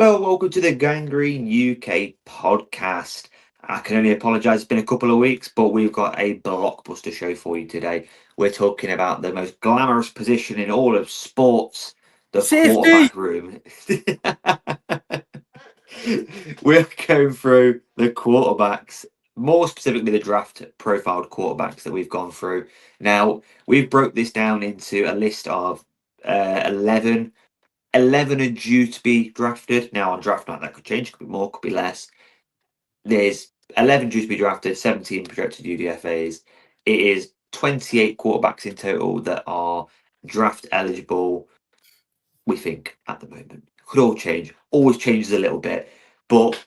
Hello, welcome to the Gangrene UK podcast. I can only apologise, it's been a couple of weeks, but we've got a blockbuster show for you today. We're talking about the most glamorous position in all of sports, the Safety! quarterback room. We're going through the quarterbacks, more specifically the draft profiled quarterbacks that we've gone through. Now, we've broke this down into a list of 11 are due to be drafted. Now, on draft night, that could change, could be more, could be less. There's 11 due to be drafted, 17 projected UDFAs. It is 28 quarterbacks in total that are draft eligible, we think, at the moment. Could all change, always changes a little bit. But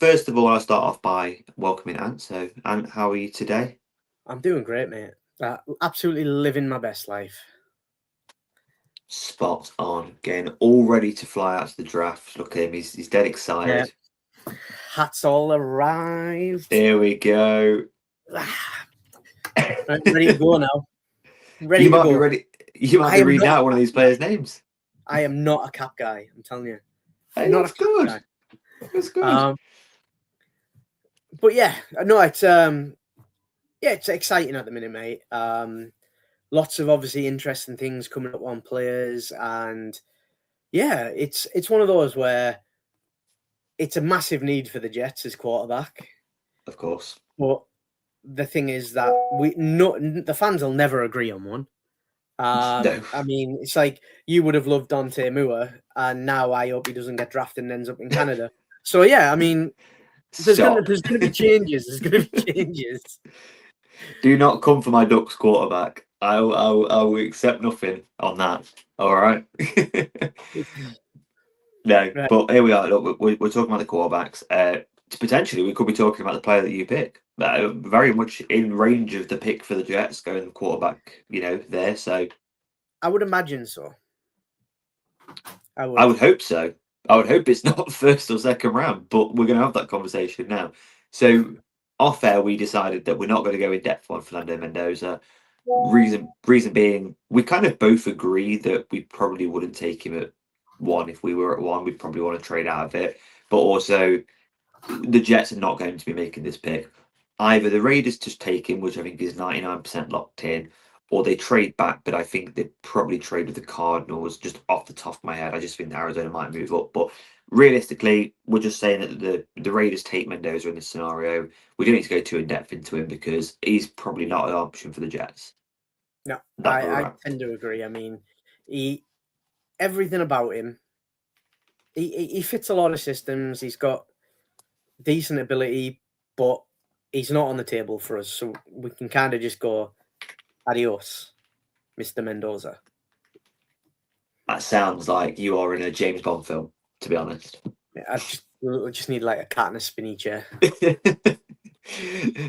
first of all, I'll start off by welcoming Ant. So, Ant, how are you today? I'm doing great, mate. Absolutely living my best life. Spot on. Getting all ready to fly out to the draft. Look at him, he's dead excited. Yeah. Hats all arrived. There we go. I'm ready to go now. Ready You to might go. be ready. You might be reading out one of these players' names. I am not a cap guy, I'm telling you. Hey, not that's good. That's good. But yeah, no, it's exciting at the minute, mate. Lots of obviously interesting things coming up on players, and yeah, it's one of those where it's a massive need for the Jets as quarterback. Of course. But the thing is that the fans will never agree on one. No. I mean, it's like you would have loved Dante Moore, and now I hope he doesn't get drafted and ends up in Canada. So yeah, I mean, there's going to be changes. There's going to be changes. Do not come for my Ducks quarterback. I'll accept nothing on that. All right. No, right. But here we are. Look, we're talking about the quarterbacks. Potentially, we could be talking about the player that you pick. Very much in range of the pick for the Jets, going the quarterback. There. So, I would imagine so. I would hope so. I would hope it's not first or second round, but we're going to have that conversation now. So, off air, we decided that we're not going to go in depth on Fernando Mendoza. Reason being, we kind of both agree that we probably wouldn't take him at 1. If we were at 1, we'd probably want to trade out of it. But also, the Jets are not going to be making this pick. Either the Raiders just take him, which I think is 99% locked in, or they trade back, but I think they'd probably trade with the Cardinals, just off the top of my head. I just think Arizona might move up. But realistically, we're just saying that the Raiders take Mendoza in this scenario. We don't need to go too in-depth into him because he's probably not an option for the Jets. No, I tend to agree. I mean, everything about him, he fits a lot of systems. He's got decent ability, but he's not on the table for us. So we can kind of just go, adios, Mr. Mendoza. That sounds like you are in a James Bond film, to be honest. Yeah, I just need like a cat in a spinny chair.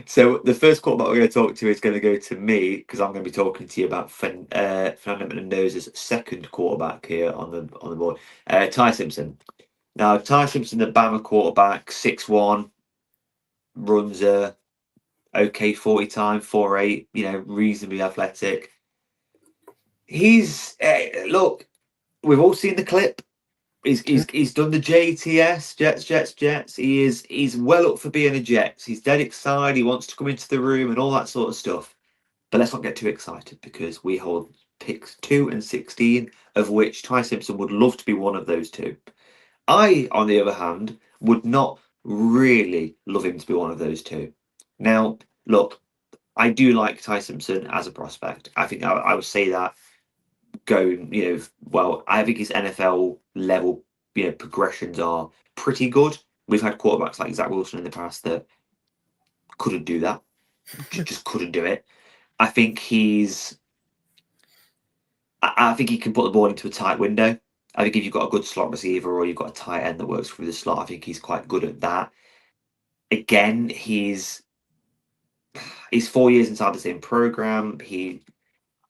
So the first quarterback we're going to talk to is going to go to me because I'm going to be talking to you about Fernando Mendoza's second quarterback here on the board, Ty Simpson. Now, Ty Simpson, the Bama quarterback, 6'1", runs a okay 40 time, 4.8, reasonably athletic. He's look, we've all seen the clip. He's done the JTS, Jets. He's well up for being a Jets. He's dead excited. He wants to come into the room and all that sort of stuff. But let's not get too excited because we hold picks 2 and 16, of which Ty Simpson would love to be one of those 2. I, on the other hand, would not really love him to be one of those 2. Now, look, I do like Ty Simpson as a prospect. I think I would say that going, I think his NFL level, progressions are pretty good. We've had quarterbacks like Zach Wilson in the past that couldn't do that. just couldn't do it. I think he can put the ball into a tight window. I think if you've got a good slot receiver or you've got a tight end that works through the slot, I think he's quite good at that. Again, he's 4 years inside the same program. He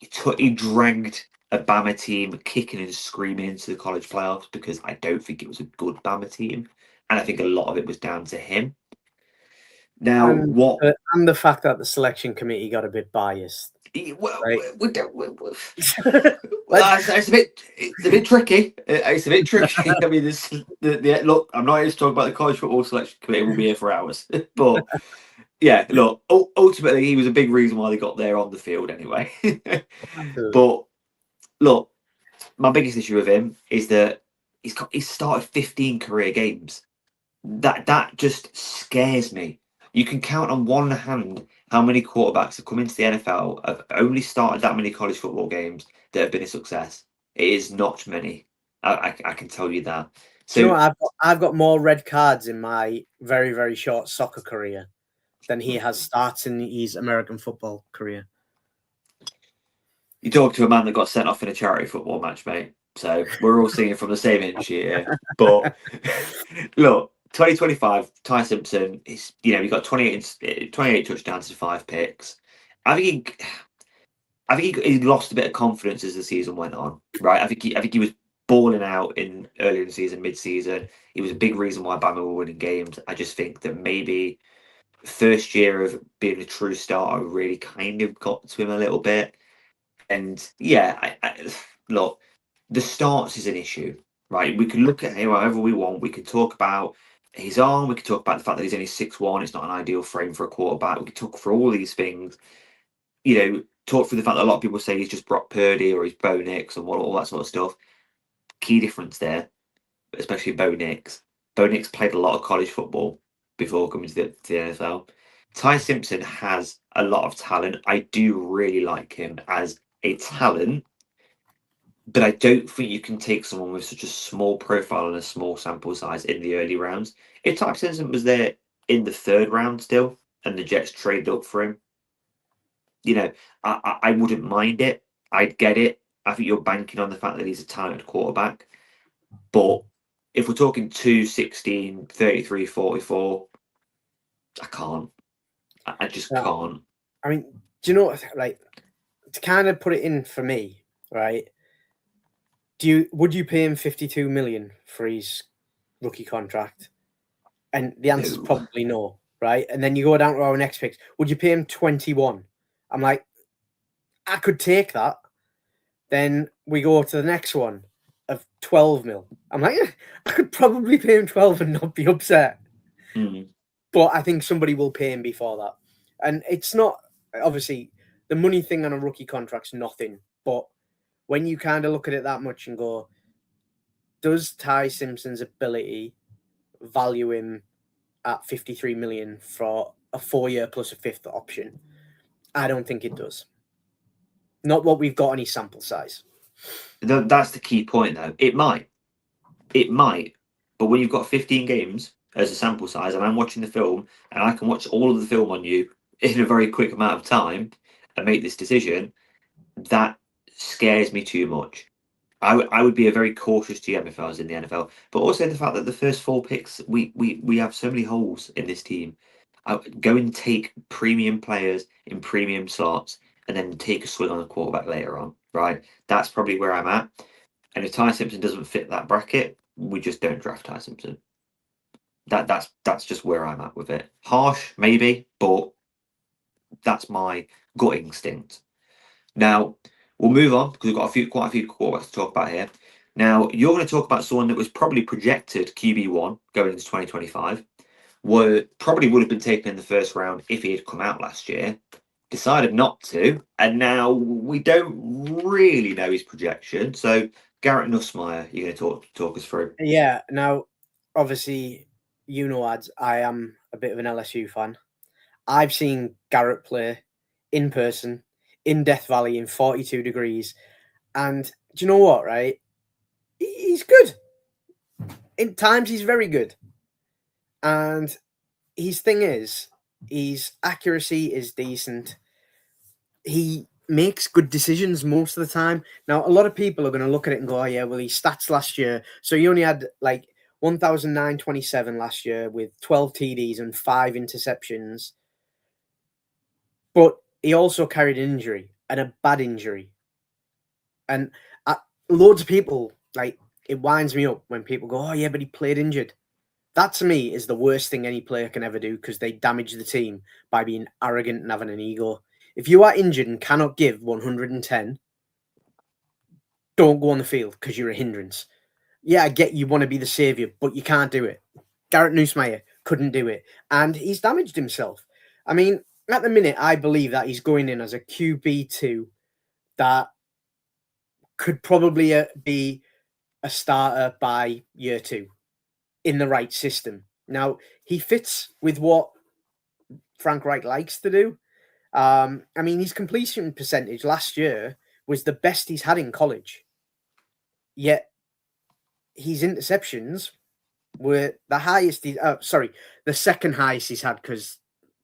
dragged a Bama team kicking and screaming into the college playoffs because I don't think it was a good Bama team. And I think a lot of it was down to him. Now, and the fact that the selection committee got a bit biased. Well, right? It's a bit tricky. It's a bit tricky. I mean, look, I'm not here to talk about the college football selection committee. We'll be here for hours. But yeah, look, ultimately, he was a big reason why they got there on the field anyway. But look, my biggest issue with him is that he's started 15 career games. That just scares me. You can count on one hand how many quarterbacks have come into the NFL have only started that many college football games that have been a success. It is not many. I can tell you that. So you know, I've got more red cards in my very, very short soccer career than he has starts in his American football career. You talk to a man that got sent off in a charity football match, mate. So we're all singing from the same hymn sheet here. But look, 2025, Ty Simpson is, he got 28 touchdowns and 5 picks. I think he lost a bit of confidence as the season went on, right? I think he was balling out earlier in the season, mid-season. He was a big reason why Bama were winning games. I just think that maybe first year of being a true starter really kind of got to him a little bit. And yeah, look, the starts is an issue, right? We can look at him however we want. We can talk about his arm. We can talk about the fact that he's only 6'1". It's not an ideal frame for a quarterback. We can talk for all these things. Talk through the fact that a lot of people say he's just Brock Purdy or he's Bo Nix and all that sort of stuff. Key difference there, especially Bo Nix. Bo Nix played a lot of college football before coming to the NFL. Ty Simpson has a lot of talent. I do really like him as a talent, but I don't think you can take someone with such a small profile and a small sample size in the early rounds. If Ty Simpson was there in the 3rd round still and the Jets traded up for him, I wouldn't mind it. I'd get it. I think you're banking on the fact that he's a talented quarterback. But if we're talking 216, 33, 44, I can't. I just can't. I mean, do you know what, like, to kind of put it in for me, right? Would you pay him 52 million for his rookie contract? And the answer is probably no, right? And then you go down to our next picks. Would you pay him 21? I'm like, I could take that. Then we go to the next one of 12 mil. I'm like, I could probably pay him 12 and not be upset. But I think somebody will pay him before that. And it's not, obviously, the money thing on a rookie contract's nothing. But when you kind of look at it that much and go, does Ty Simpson's ability value him at 53 million for a 4-year plus a 5th option? I don't think it does. Not what we've got on his sample size. That's the key point, though. It might. But when you've got 15 games as a sample size, and I'm watching the film, and I can watch all of the film on you in a very quick amount of time and make this decision, that scares me too much. I would be a very cautious GM if I was in the NFL. But also the fact that the first 4 picks, we have so many holes in this team. I would go and take premium players in premium slots and then take a swing on a quarterback later on, right? That's probably where I'm at. And if Ty Simpson doesn't fit that bracket, we just don't draft Ty Simpson. That's just where I'm at with it. Harsh, maybe, but that's my gut instinct. Now, we'll move on because we've got quite a few quarterbacks to talk about here. Now, you're going to talk about someone that was probably projected QB1 going into 2025. Probably would have been taken in the 1st round if he had come out last year. Decided not to, and now we don't really know his projection. So, Garrett Nussmeier, you're going to talk us through. Yeah. Now, obviously, Ads, I am a bit of an LSU fan. I've seen Garrett play in person in Death Valley in 42 degrees. And do you know what, right? He's good. In times, he's very good. And his thing is, his accuracy is decent. He makes good decisions most of the time. Now, a lot of people are going to look at it and go, oh, yeah, well, his stats last year. So he only had like 1,927 last year with 12 TDs and 5 interceptions. But he also carried an injury, and a bad injury. And loads of people, like, it winds me up when people go, oh, yeah, but he played injured. That, to me, is the worst thing any player can ever do because they damage the team by being arrogant and having an ego. If you are injured and cannot give 110, don't go on the field because you're a hindrance. Yeah, I get you want to be the saviour, but you can't do it. Garrett Nussmeier couldn't do it, and he's damaged himself. I mean, at the minute, I believe that he's going in as a QB2 that could probably be a starter by year 2 in the right system. Now, he fits with what Frank Reich likes to do. I mean, his completion percentage last year was the best he's had in college. Yet, his interceptions were the highest. The second highest he's had, because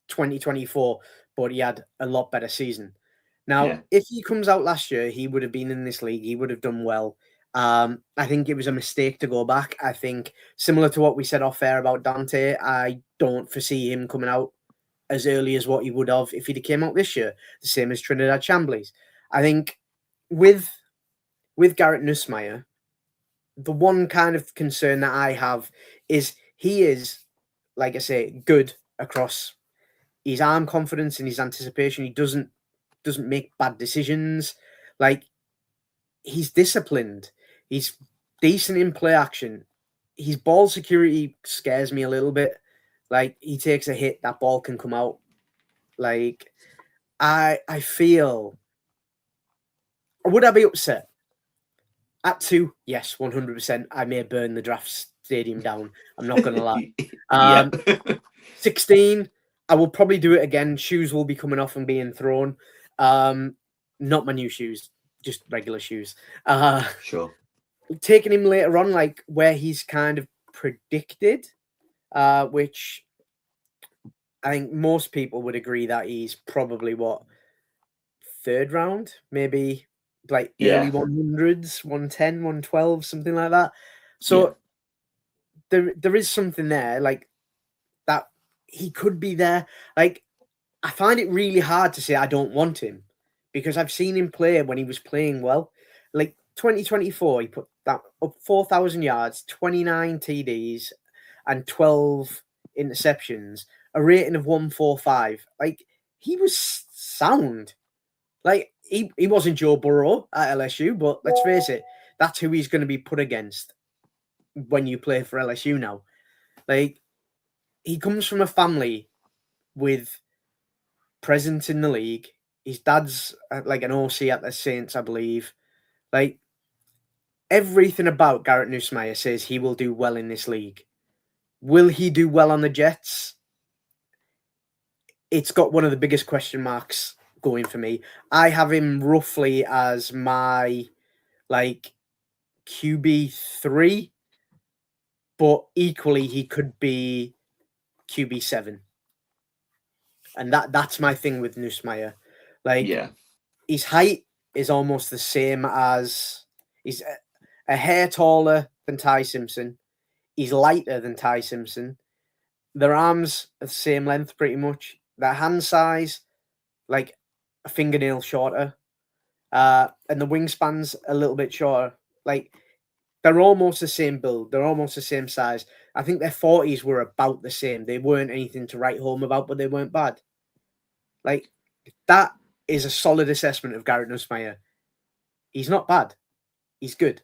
2024, but he had a lot better season. Now, if he comes out last year, he would have been in this league. He would have done well. I think it was a mistake to go back. I think, similar to what we said off air about Dante, I don't foresee him coming out as early as what he would have if he'd came out this year. The same as Trinidad Chambliss. I think with Garrett Nussmeier, the one kind of concern that I have is he is, like I say, good across his arm confidence and his anticipation. He doesn't make bad decisions. Like, he's disciplined. He's decent in play action. His ball security scares me a little bit. Like, he takes a hit, that ball can come out. Like, I feel... Would I be upset? At 2, yes, 100%. I may burn the draft stadium down. I'm not going to lie. 16, I will probably do it again. Shoes will be coming off and being thrown. Not my new shoes, just regular shoes. Sure. Taking him later on, like where he's kind of predicted, which I think most people would agree that he's probably third round, maybe like early 100s, 110, 112, something like that. So there is something there, like that he could be there. Like, I find it really hard to say I don't want him, because I've seen him play when he was playing well. Like 2024, he put that up 4,000 yards, 29 TDs, and 12 interceptions, a rating of 145. Like, he was sound. Like, he wasn't Joe Burrow at LSU, but let's face it, that's who he's going to be put against when you play for LSU now. Like, he comes from a family with presence in the league. His dad's like an OC at the Saints, I believe. Like, everything about Garrett Nussmeier says he will do well in this league. Will he do well on the Jets? It's got one of the biggest question marks going for me. I have him roughly as my like QB3, but equally he could be QB7. And that's my thing with Nussmeier. Like, his height is almost the same as... He's a hair taller than Ty Simpson. He's lighter than Ty Simpson. Their arms are the same length, pretty much. Their hand size, like a fingernail shorter. And the wingspan's a little bit shorter. Like, they're almost the same build. They're almost the same size. I think their 40s were about the same. They weren't anything to write home about, but they weren't bad. Like, that is a solid assessment of Garrett Nussmeier. He's not bad. He's good.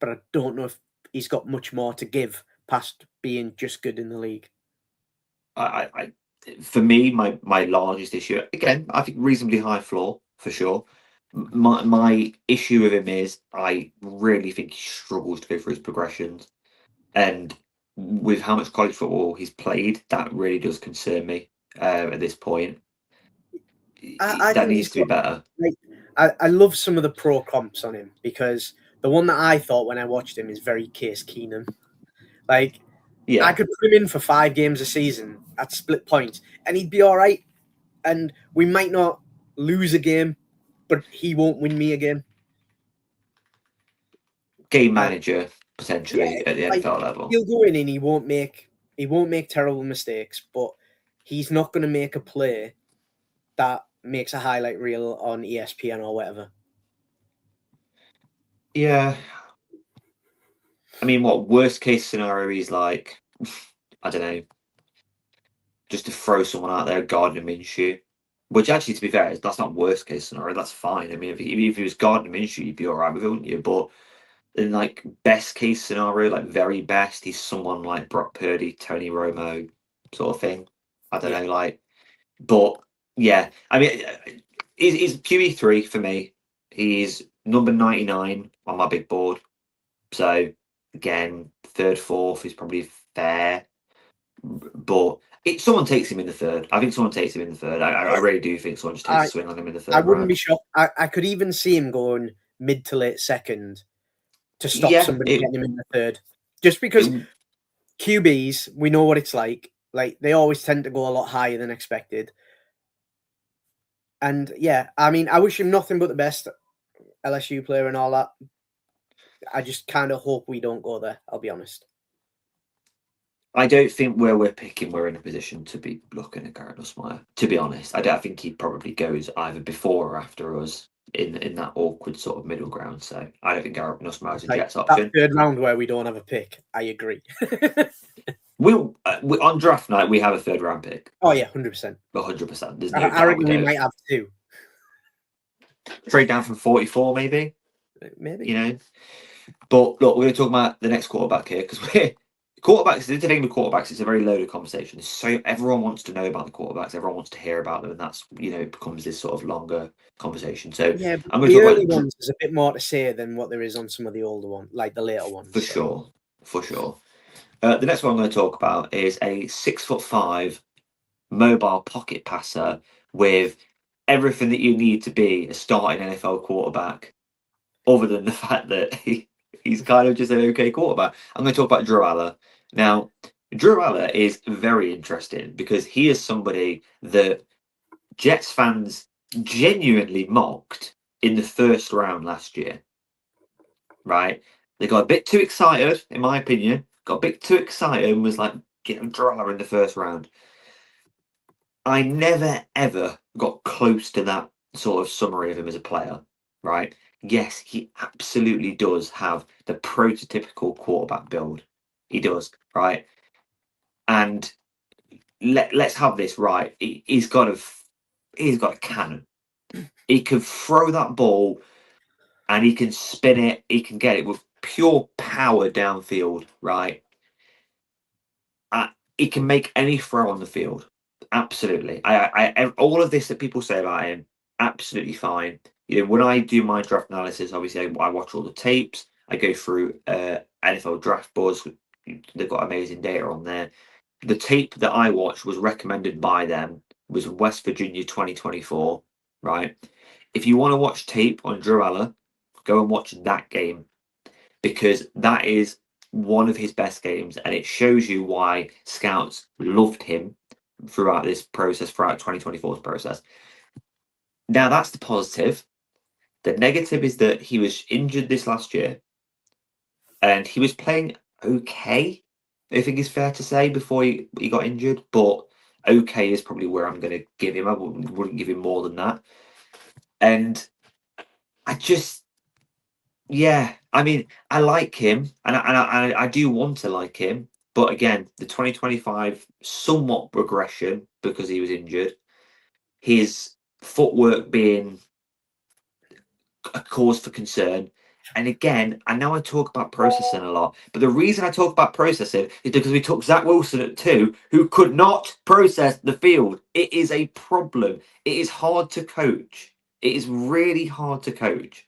But I don't know if he's got much more to give past being just good in the league. For me, my largest issue, again, I think reasonably high floor, for sure. My issue with him is I really think he struggles to go through his progressions. And with how much college football he's played, that really does concern me at this point. That needs to be better. Like, I love some of the pro comps on him, because the one that I thought when I watched him is very Case Keenum. Like, I could put him in for 5 games a season at split points, and he'd be all right. And we might not lose a game, but he won't win me a game. Game manager, potentially, at the NFL level. He'll go in and he won't make terrible mistakes, but he's not going to make a play that makes a highlight reel on ESPN or whatever. Yeah. I mean, what worst case scenario is like, I don't know, just to throw someone out there, Gardner Minshew. Which actually, to be fair, that's not worst case scenario. That's fine. I mean, if he was Gardner Minshew, you'd be all right with it, wouldn't you? But in like best case scenario, like very best, he's someone like Brock Purdy, Tony Romo, sort of thing. I don't Yeah. know, like, but yeah, I mean, he's QE3 for me. He's number 99 on my big board. So again, third, fourth is probably fair. But someone takes him in the third. I think someone takes him in the third. I really do think someone just takes a swing on him in the I third wouldn't round. be shocked. I could even see him going mid to late second to stop Yeah, somebody getting him in the third. Just because QBs, we know what it's like. Like, they always tend to go a lot higher than expected. And yeah, I mean, I wish him nothing but the best, LSU player and all that. I just kind of hope we don't go there, I'll be honest. I don't think where we're picking, we're in a position to be looking at Garrett Nussmeier. To be honest, I don't think he probably goes either before or after us in that awkward sort of middle ground. So I don't think Garrett Nussmeier is a Jets option. That third round where we don't have a pick, I agree. we on draft night we have a third round pick. Oh yeah, 100%. 100%. There's no I reckon we might have two. Trade down from 44, maybe. Maybe. You know. But look, we're going to talk about the next quarterback here because we're quarterbacks. The thing with quarterbacks, it's a very loaded conversation. So everyone wants to know about the quarterbacks. Everyone wants to hear about them, and that's it becomes this sort of longer conversation. So yeah, I'm going the to talk early about ones. There's a bit more to say than what there is on some of the older ones, like the later ones. For sure. The next one I'm going to talk about is a 6'5" mobile pocket passer with everything that you need to be a starting NFL quarterback, other than the fact that he's kind of just an okay quarterback. I'm going to talk about Drew Aller. Now, Drew Aller is very interesting because he is somebody that Jets fans genuinely mocked in the first round last year. Right? They got a bit too excited, in my opinion. Got a bit too excited and was like, getting Drew Aller in the first round. I never, ever got close to that sort of summary of him as a player, right? Yes, he absolutely does have the prototypical quarterback build. He does, right? And let's have this right. He's got a cannon. He can throw that ball and he can spin it. He can get it with pure power downfield, right? He can make any throw on the field. Absolutely. I all of this that people say about him, absolutely fine. When I do my draft analysis, obviously I watch all the tapes. I go through NFL Draft Buzz. They've got amazing data on there. The tape that I watched was recommended by them, was West Virginia 2024, right? If you want to watch tape on Drew Aller, go and watch that game because that is one of his best games, and it shows you why scouts loved him throughout this process, throughout 2024's process. Now, that's the positive. The negative is that he was injured this last year, and he was playing okay, I think it's fair to say, before he got injured, but okay is probably where I'm going to give him. I wouldn't give him more than that. And I mean, I like him, and I do want to like him, but again, the 2025 somewhat regression because he was injured, his footwork being a cause for concern. And again, I know I talk about processing a lot, but the reason I talk about processing is because we took Zach Wilson at 2, who could not process the field. It is a problem. It is hard to coach. It is really hard to coach.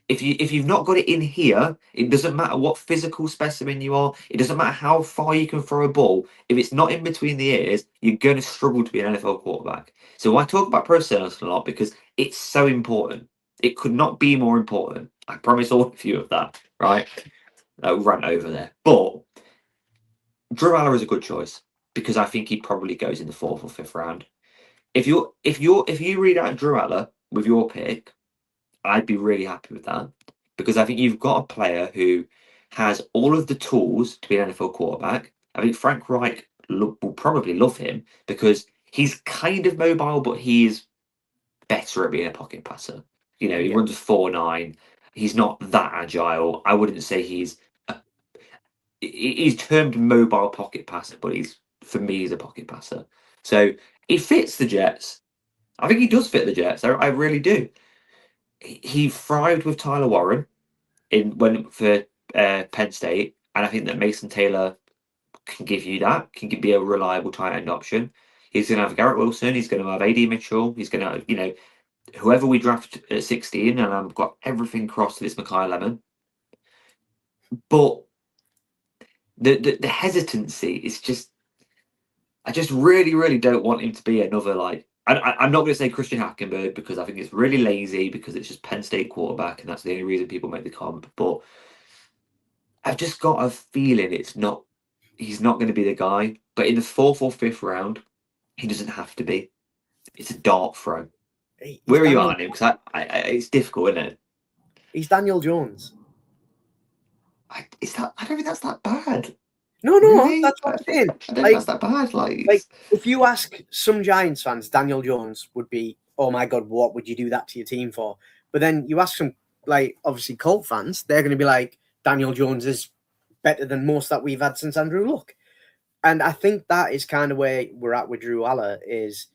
If you've not got it in here, it doesn't matter what physical specimen you are. It doesn't matter how far you can throw a ball. If it's not in between the ears, you're going to struggle to be an NFL quarterback. So I talk about processing a lot because it's so important. It could not be more important. I promise all of you of that. Right? Rant over there. But Drew Aller is a good choice because I think he probably goes in the 4th or 5th round. If you read out Drew Aller with your pick, I'd be really happy with that because I think you've got a player who has all of the tools to be an NFL quarterback. I think Frank Reich will probably love him because he's kind of mobile, but he is better at being a pocket passer. He runs a 4.9. He's not that agile. I wouldn't say he's termed mobile pocket passer, but for me, he's a pocket passer. So he fits the Jets. I think he does fit the Jets. I really do. He thrived with Tyler Warren for Penn State, and I think that Mason Taylor can give you that. Can be a reliable tight end option. He's going to have Garrett Wilson. He's going to have AD Mitchell. He's going to have, whoever we draft at 16, and I've got everything crossed that it's Makai Lemon. But the hesitancy is just, I just really, really don't want him to be another, like, I'm not going to say Christian Hackenberg because I think it's really lazy because it's just Penn State quarterback and that's the only reason people make the comp. But I've just got a feeling he's not going to be the guy. But in the 4th or 5th round, he doesn't have to be. It's a dart throw. Where are you on him? Because it's difficult, isn't it? He's Daniel Jones. I don't think that's that bad. No, really? That's what I'm saying. I don't think that's that bad. Like if you ask some Giants fans, Daniel Jones would be, oh my God, what would you do that to your team for? But then you ask some, like, obviously Colt fans, they're going to be like, Daniel Jones is better than most that we've had since Andrew Luck. And I think that is kind of where we're at with Drew Aller is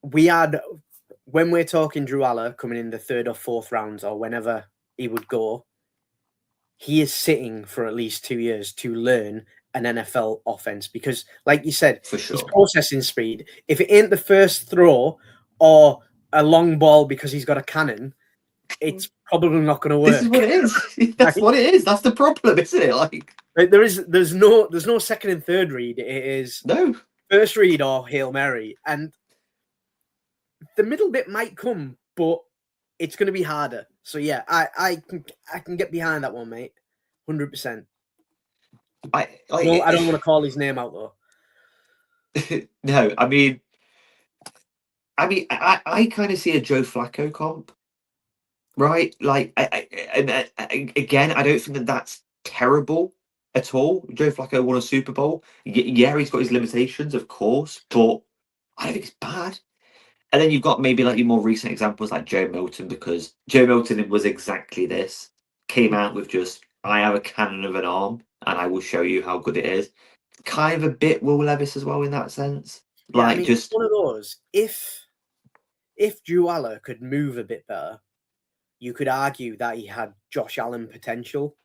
when we're talking Drew Aller coming in the 3rd or 4th rounds or whenever he would go, he is sitting for at least 2 years to learn an NFL offense because, like you said, for sure, his processing speed, if it ain't the first throw or a long ball because he's got a cannon, it's probably not going to work. This is what it is. That's what it is. That's the problem, isn't it? Like there's no 2nd and 3rd read. It is no first read or Hail Mary, and the middle bit might come, but it's going to be harder. So yeah, I can get behind that one, mate. 100%. I don't want to call his name out though. No, I mean, I kind of see a Joe Flacco comp, right? Like, again, I don't think that that's terrible at all. Joe Flacco won a Super Bowl. Yeah, he's got his limitations, of course, but I don't think it's bad. And then you've got maybe like your more recent examples like Joe Milton, because Joe Milton was exactly this. Came out with just, I have a cannon of an arm and I will show you how good it is. Kind of a bit Will Levis as well in that sense. Yeah, like, I mean, just one of those. If Drew Aller could move a bit better, you could argue that he had Josh Allen potential.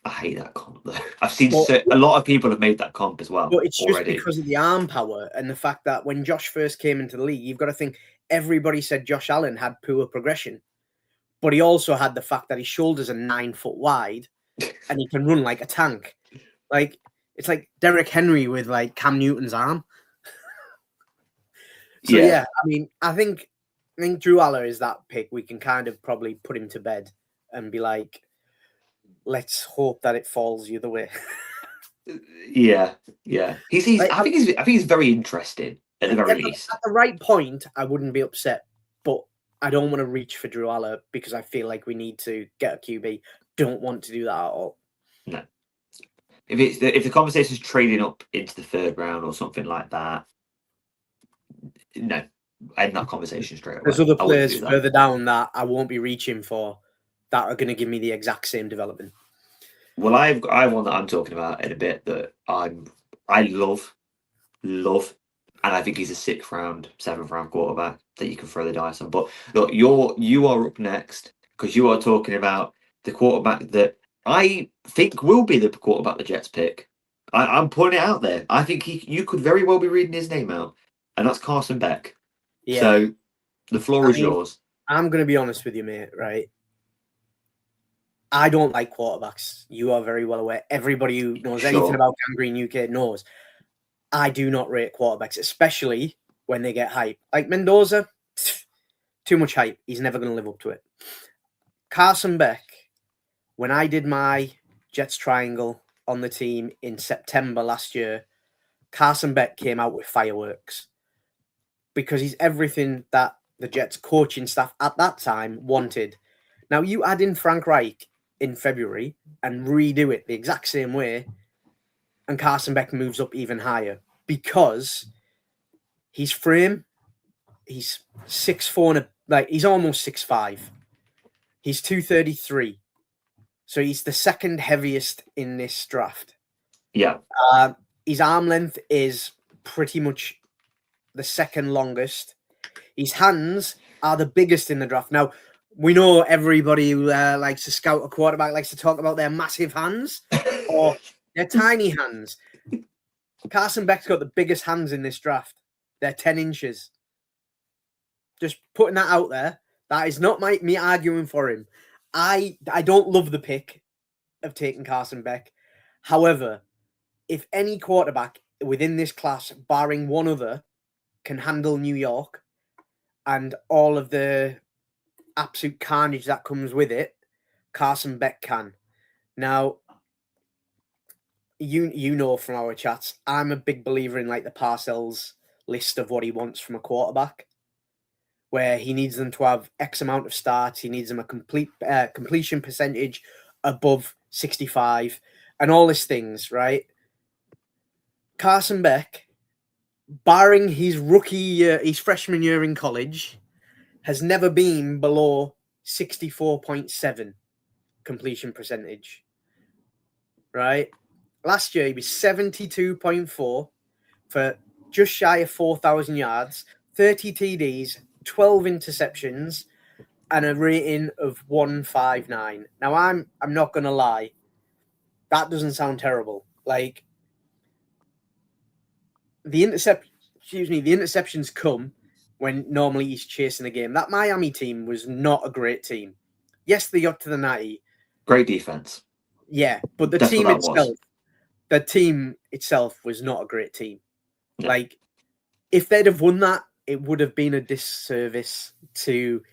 I hate that comp though. I've seen a lot of people have made that comp as well. But it's already. Just because of the arm power and the fact that when Josh first came into the league, you've got to think everybody said Josh Allen had poor progression. But he also had the fact that his shoulders are 9 foot wide and he can run like a tank. Like it's like Derrick Henry with like Cam Newton's arm. So yeah, I mean, I think Drew Aller is that pick. We can kind of probably put him to bed and be like, let's hope that it falls the other way. Yeah. He's like, I think he's very interesting at the very least. At the right point, I wouldn't be upset, but I don't want to reach for Drew Aller because I feel like we need to get a QB. Don't want to do that at all. No. If the conversation's trading up into the 3rd round or something like that, no, end that conversation straight away. There's other players further down that I won't be reaching for that are going to give me the exact same development. Well, I have one that I'm talking about in a bit that I love, and I think he's a 6th round, 7th round quarterback that you can throw the dice on. But look, you are up next because you are talking about the quarterback that I think will be the quarterback the Jets pick. I'm putting it out there. I think you could very well be reading his name out, and that's Carson Beck. Yeah. So the floor is yours. I'm going to be honest with you, mate, right? I don't like quarterbacks. You are very well aware. Everybody who knows anything about Cam Green UK knows. I do not rate quarterbacks, especially when they get hype. Like Mendoza, too much hype. He's never going to live up to it. Carson Beck, when I did my Jets triangle on the team in September last year, Carson Beck came out with fireworks because he's everything that the Jets coaching staff at that time wanted. Now, you add in Frank Reich in February and redo it the exact same way, and Carson Beck moves up even higher because his frame, he's 6'4", he's almost 6'5". He's 233. So he's the 2nd heaviest in this draft. Yeah. His arm length is pretty much the 2nd longest His hands are the biggest in the draft. Now, we know everybody who likes to scout a quarterback likes to talk about their massive hands or their tiny hands. Carson Beck's got the biggest hands in this draft. They're 10 inches. Just putting that out there. That is not me arguing for him. I don't love the pick of taking Carson Beck. However, if any quarterback within this class, barring one other, can handle New York and all of the absolute carnage that comes with it, Carson Beck can. Now, you know from our chats, I'm a big believer in like the Parcells list of what he wants from a quarterback, where he needs them to have X amount of starts, he needs them a completion percentage above 65, and all these things, right? Carson Beck, barring his rookie year, his freshman year in college, has never been below 64.7 completion percentage, right? Last year, he was 72.4 for just shy of 4,000 yards, 30 TDs, 12 interceptions, and a rating of 159. Now, I'm not going to lie. That doesn't sound terrible. Like, the interceptions come when normally he's chasing a game. That Miami team was not a great team. Yes, they got to the 90. Great defense. Yeah, but the team itself was not a great team. Yeah. Like, if they'd have won that, it would have been a disservice to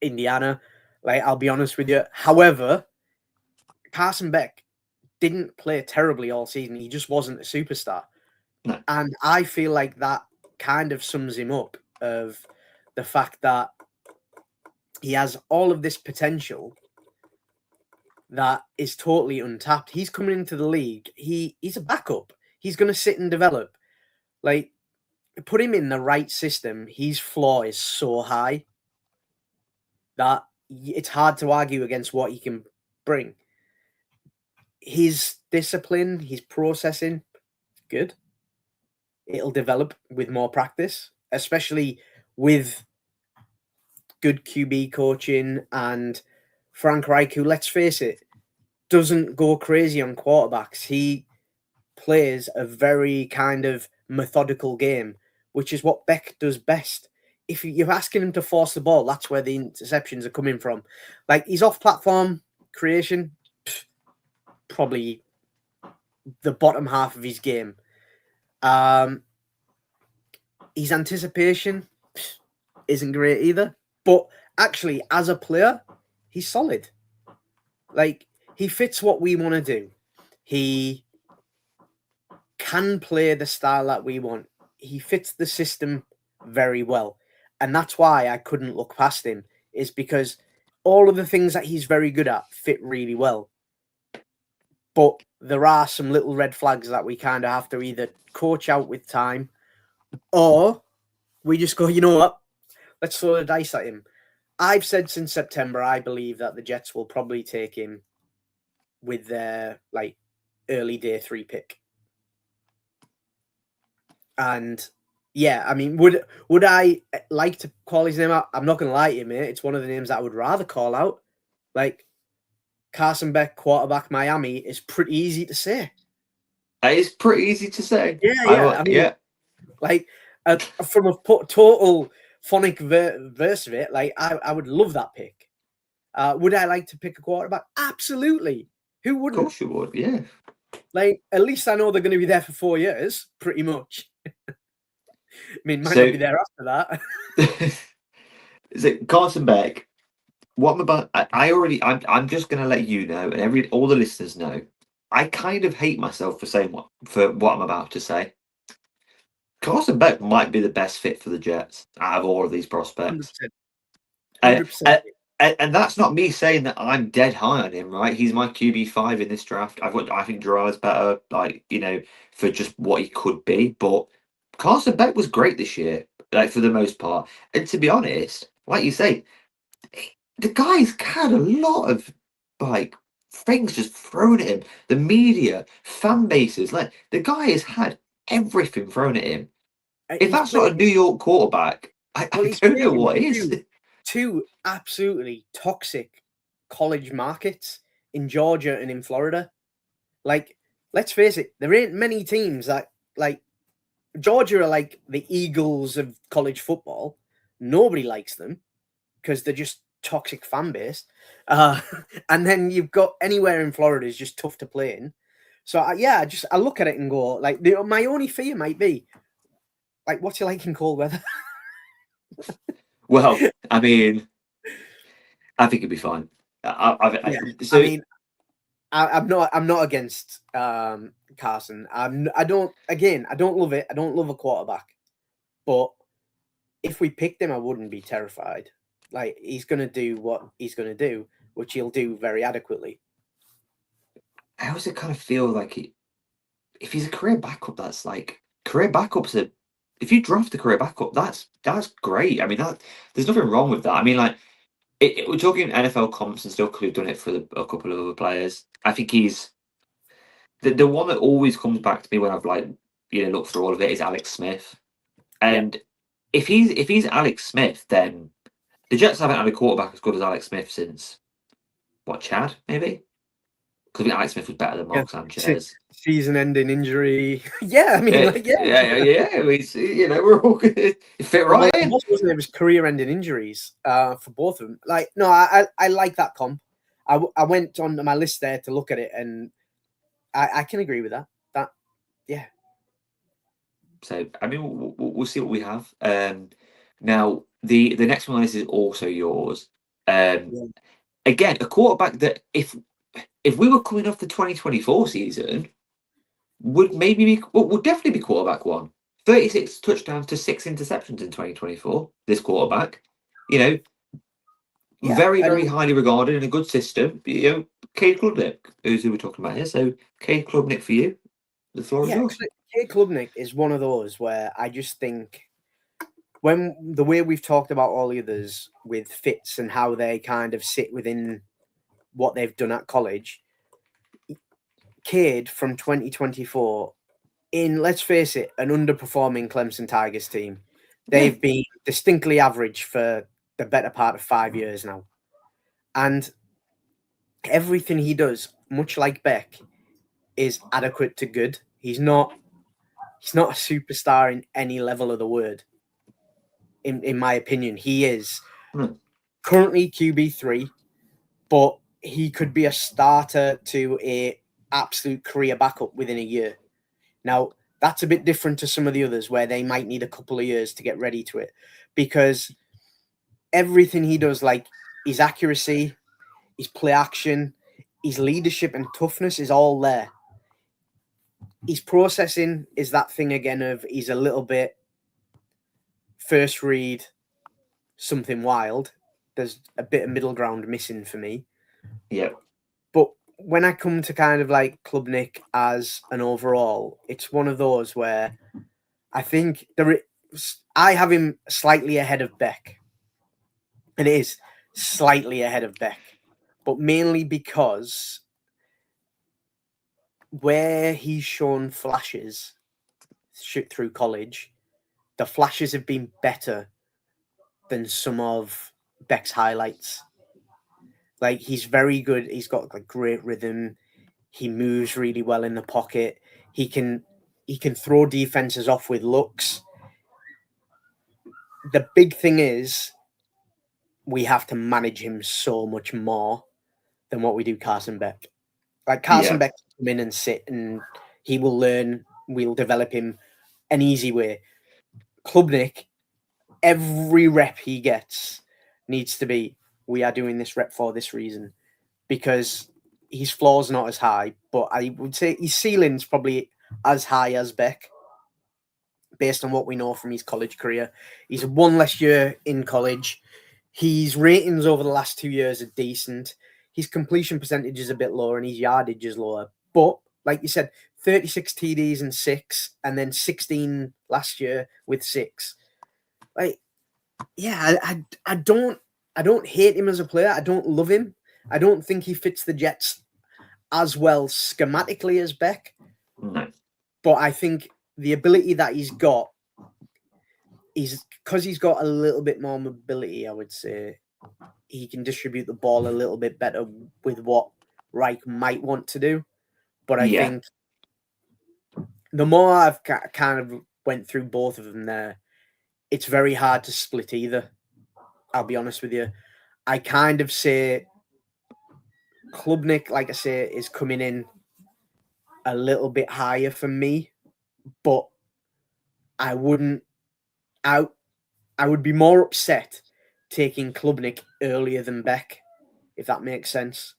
Indiana. Like, I'll be honest with you. However, Carson Beck didn't play terribly all season. He just wasn't a superstar. No. And I feel like that kind of sums him up, of the fact that he has all of this potential that is totally untapped. He's coming into the league. He's a backup. He's going to sit and develop. Like, put him in the right system. His floor is so high that it's hard to argue against what he can bring. His discipline, his processing, good. It'll develop with more practice, especially with good QB coaching and Frank Reich, who, let's face it, doesn't go crazy on quarterbacks. He plays a very kind of methodical game, which is what Beck does best. If you're asking him to force the ball, that's where the interceptions are coming from. Like, his off-platform creation, probably the bottom half of his game. His anticipation isn't great either. But actually, as a player, he's solid. Like, he fits what we want to do. He can play the style that we want. He fits the system very well. And that's why I couldn't look past him, is because all of the things that he's very good at fit really well. But there are some little red flags that we kind of have to either coach out with time, or we just go, you know what? Let's throw the dice at him. I've said since September, I believe that the Jets will probably take him with their early day 3 pick. And yeah, I mean, would I like to call his name out? I'm not going to lie to you, mate. It's one of the names that I would rather call out. Like, Carson Beck, quarterback, Miami, is pretty easy to say. It is pretty easy to say. Yeah. I mean, like, from a total phonic verse of it, like, I would love that pick. Would I like to pick a quarterback? Absolutely. Who wouldn't? Of course you would, yeah. Like, at least I know they're going to be there for 4 years, pretty much. I mean, might not be there after that. Is it Carson Beck? What I'm about? I'm just going to let you know, and all the listeners know. I kind of hate myself for saying what I'm about to say. Carson Beck might be the best fit for the Jets out of all of these prospects. 100%. And that's not me saying that I'm dead high on him, right? He's my QB5 in this draft. I think Gerard's better, for just what he could be. But Carson Beck was great this year, for the most part. And to be honest, like you say, the guy's had a lot of things just thrown at him. The media, fan bases, the guy has had everything thrown at him. If that's not a New York quarterback, I Well, don't know what is. two absolutely toxic college markets in Georgia and in Florida. Like, let's face it, there ain't many teams that like Georgia are like the Eagles of college football. Nobody likes them because they're just toxic fan base. And then you've got anywhere in Florida is just tough to play in. So I look at it and go like my only fear might be like, what's it like in cold weather? Well, I mean, I think it'd be fine. I'm not against Carson. I don't love it. I don't love a quarterback, but if we picked him, I wouldn't be terrified. Like, he's gonna do what he's gonna do, which he'll do very adequately. I also kind of feel like if he's a career backup, that's like career backups are. If you draft a career backup, that's great. I mean, there's nothing wrong with that. I mean, like we're talking NFL comps and stuff because we've done it for a couple of other players. I think he's the one that always comes back to me when I've looked through all of it is Alex Smith. And if he's Alex Smith, then the Jets haven't had a quarterback as good as Alex Smith since what, Chad, maybe? Because I think Alex Smith was better than Mark Sanchez. Season-ending injury. Yeah, I mean, It's, we're all good. It fit right in. It was career-ending injuries for both of them. Like, no, I like that comp. I went on my list there to look at it, and I can agree with that. Yeah. So, I mean, we'll see what we have. Now, the next one on this is also yours. Again, a quarterback that if we were coming off the 2024 season, would definitely be quarterback one. 36 touchdowns to 6 interceptions in 2024. This quarterback, very, very highly regarded in a good system. Cade Klubnik, who's who we're talking about here. So, Cade Klubnik for you. The floor is yours. Cade Klubnik is one of those where I just think when the way we've talked about all the others with fits and how they kind of sit within what they've done at college, Cade from 2024 in, let's face it, an underperforming Clemson Tigers team. They've been distinctly average for the better part of 5 years now. And everything he does, much like Beck, is adequate to good. He's not a superstar in any level of the word. In my opinion, he is currently QB3, but he could be a starter to a absolute career backup within a year. Now, that's a bit different to some of the others where they might need a couple of years to get ready to it, because everything he does, like his accuracy, his play action, his leadership and toughness is all there. His processing is that thing again of he's a little bit first read, something wild. There's a bit of middle ground missing for me. Yeah. But when I come to kind of like Klubnik as an overall, it's one of those where I think I have him slightly ahead of Beck. And it is slightly ahead of Beck, but mainly because where he's shown flashes through college, the flashes have been better than some of Beck's highlights. Like, he's very good. He's got like great rhythm. He moves really well in the pocket. He can throw defenses off with looks. The big thing is we have to manage him so much more than what we do Carson Beck. Like, Carson Beck can come in and sit and he will learn. We'll develop him an easy way. Klubnik, every rep he gets needs to be, we are doing this rep for this reason, because his floor's not as high, but I would say his ceiling's probably as high as Beck based on what we know from his college career. He's one less year in college. His ratings over the last 2 years are decent. His completion percentage is a bit lower and his yardage is lower. But like you said, 36 TDs and 6, and then 16 last year with 6. Like, yeah, I don't hate him as a player. I don't love him. I don't think he fits the Jets as well schematically as Beck. No. But I think the ability that he's got he's got a little bit more mobility, I would say. He can distribute the ball a little bit better with what Reich might want to do. But I think the more I've kind of went through both of them there, it's very hard to split either. I'll be honest with you. I kind of say Klubnik, like I say, is coming in a little bit higher for me, but I wouldn't. I would be more upset taking Klubnik earlier than Beck, if that makes sense.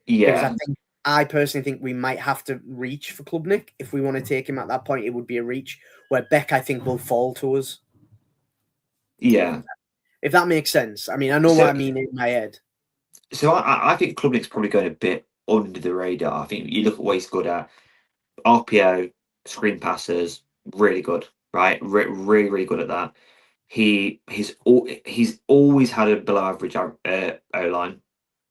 Yeah. Because I personally think we might have to reach for Klubnik. If we want to take him at that point, it would be a reach, where Beck, I think, will fall to us. Yeah. If that makes sense. I mean, I know what I mean in my head. So I think Klubnik's probably going a bit under the radar. I think you look at what he's good at. RPO, screen passes, really good, right? Really, really good at that. He's always had a below average O-line,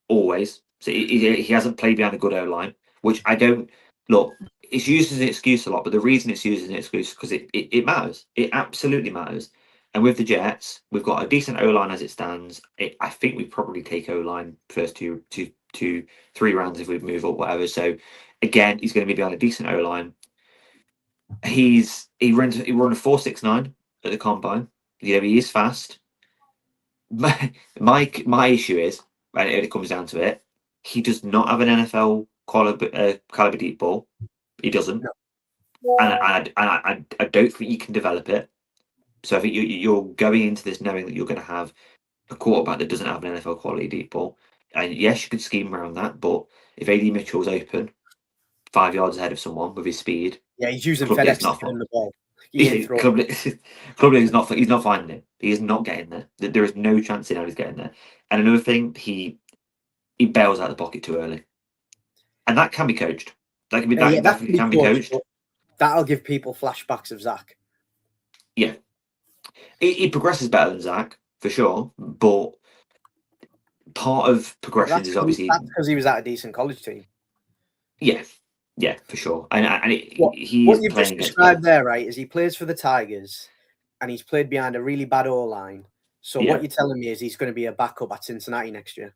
always. So he hasn't played behind a good O-line, which I don't look. It's used as an excuse a lot, but the reason it's used as an excuse is because it matters. It absolutely matters. And with the Jets, we've got a decent O-line as it stands. I think we probably take O-line first two, 3 rounds if we move or whatever. So again, he's going to be behind a decent O-line. He run a 4.69 at the combine. He is fast. My issue is, when it comes down to it, he does not have an NFL caliber deep ball. He doesn't, and I don't think you can develop it. So I think you're going into this knowing that you're going to have a quarterback that doesn't have an NFL quality deep ball. And yes, you could scheme around that, but if AD Mitchell's open 5 yards ahead of someone with his speed, yeah, he's using FedEx to get him the ball. Klubnik is not. He's not finding it. He is not getting there. There is no chance in how he's getting there. And another thing, he bails out the pocket too early, and that can be coached. That can be that can be coached. That'll give people flashbacks of Zach. Yeah, he progresses better than Zach for sure, but part of progression is obviously that's because he was at a decent college team. Yeah, for sure. And what you've just described there, right, is he plays for the Tigers, and he's played behind a really bad O-line. So what you're telling me is he's going to be a backup at Cincinnati next year.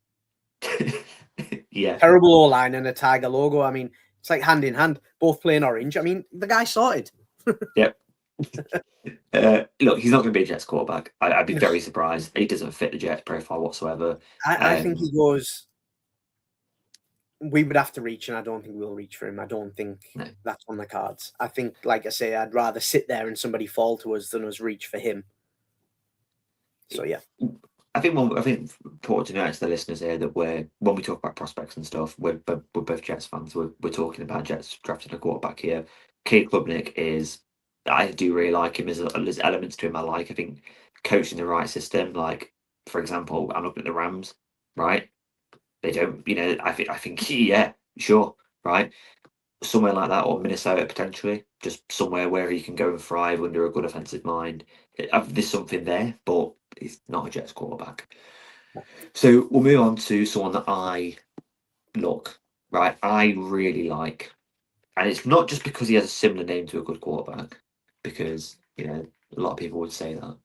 Yeah. Terrible O-line and a Tiger logo. I mean, it's like hand in hand, both playing orange. I mean, the guy sorted. Yep. Look, he's not going to be a Jets quarterback. I'd be very surprised. He doesn't fit the Jets profile whatsoever. I think he goes. We would have to reach, and I don't think we'll reach for him. I don't think that's on the cards. I think, like I say, I'd rather sit there and somebody fall to us than us reach for him. So yeah, I think important to note to the listeners here that when we talk about prospects and stuff, we're both Jets fans. We're talking about Jets drafting a quarterback here. Cade Klubnik is. I do really like him. There's elements to him I like. I think coaching the right system, like for example, I'm looking at the Rams, right? They don't, I think, yeah, sure, right? Somewhere like that, or Minnesota potentially, just somewhere where he can go and thrive under a good offensive mind. There's something there, but he's not a Jets quarterback. So we'll move on to someone that I really like. And it's not just because he has a similar name to a good quarterback, because, a lot of people would say that.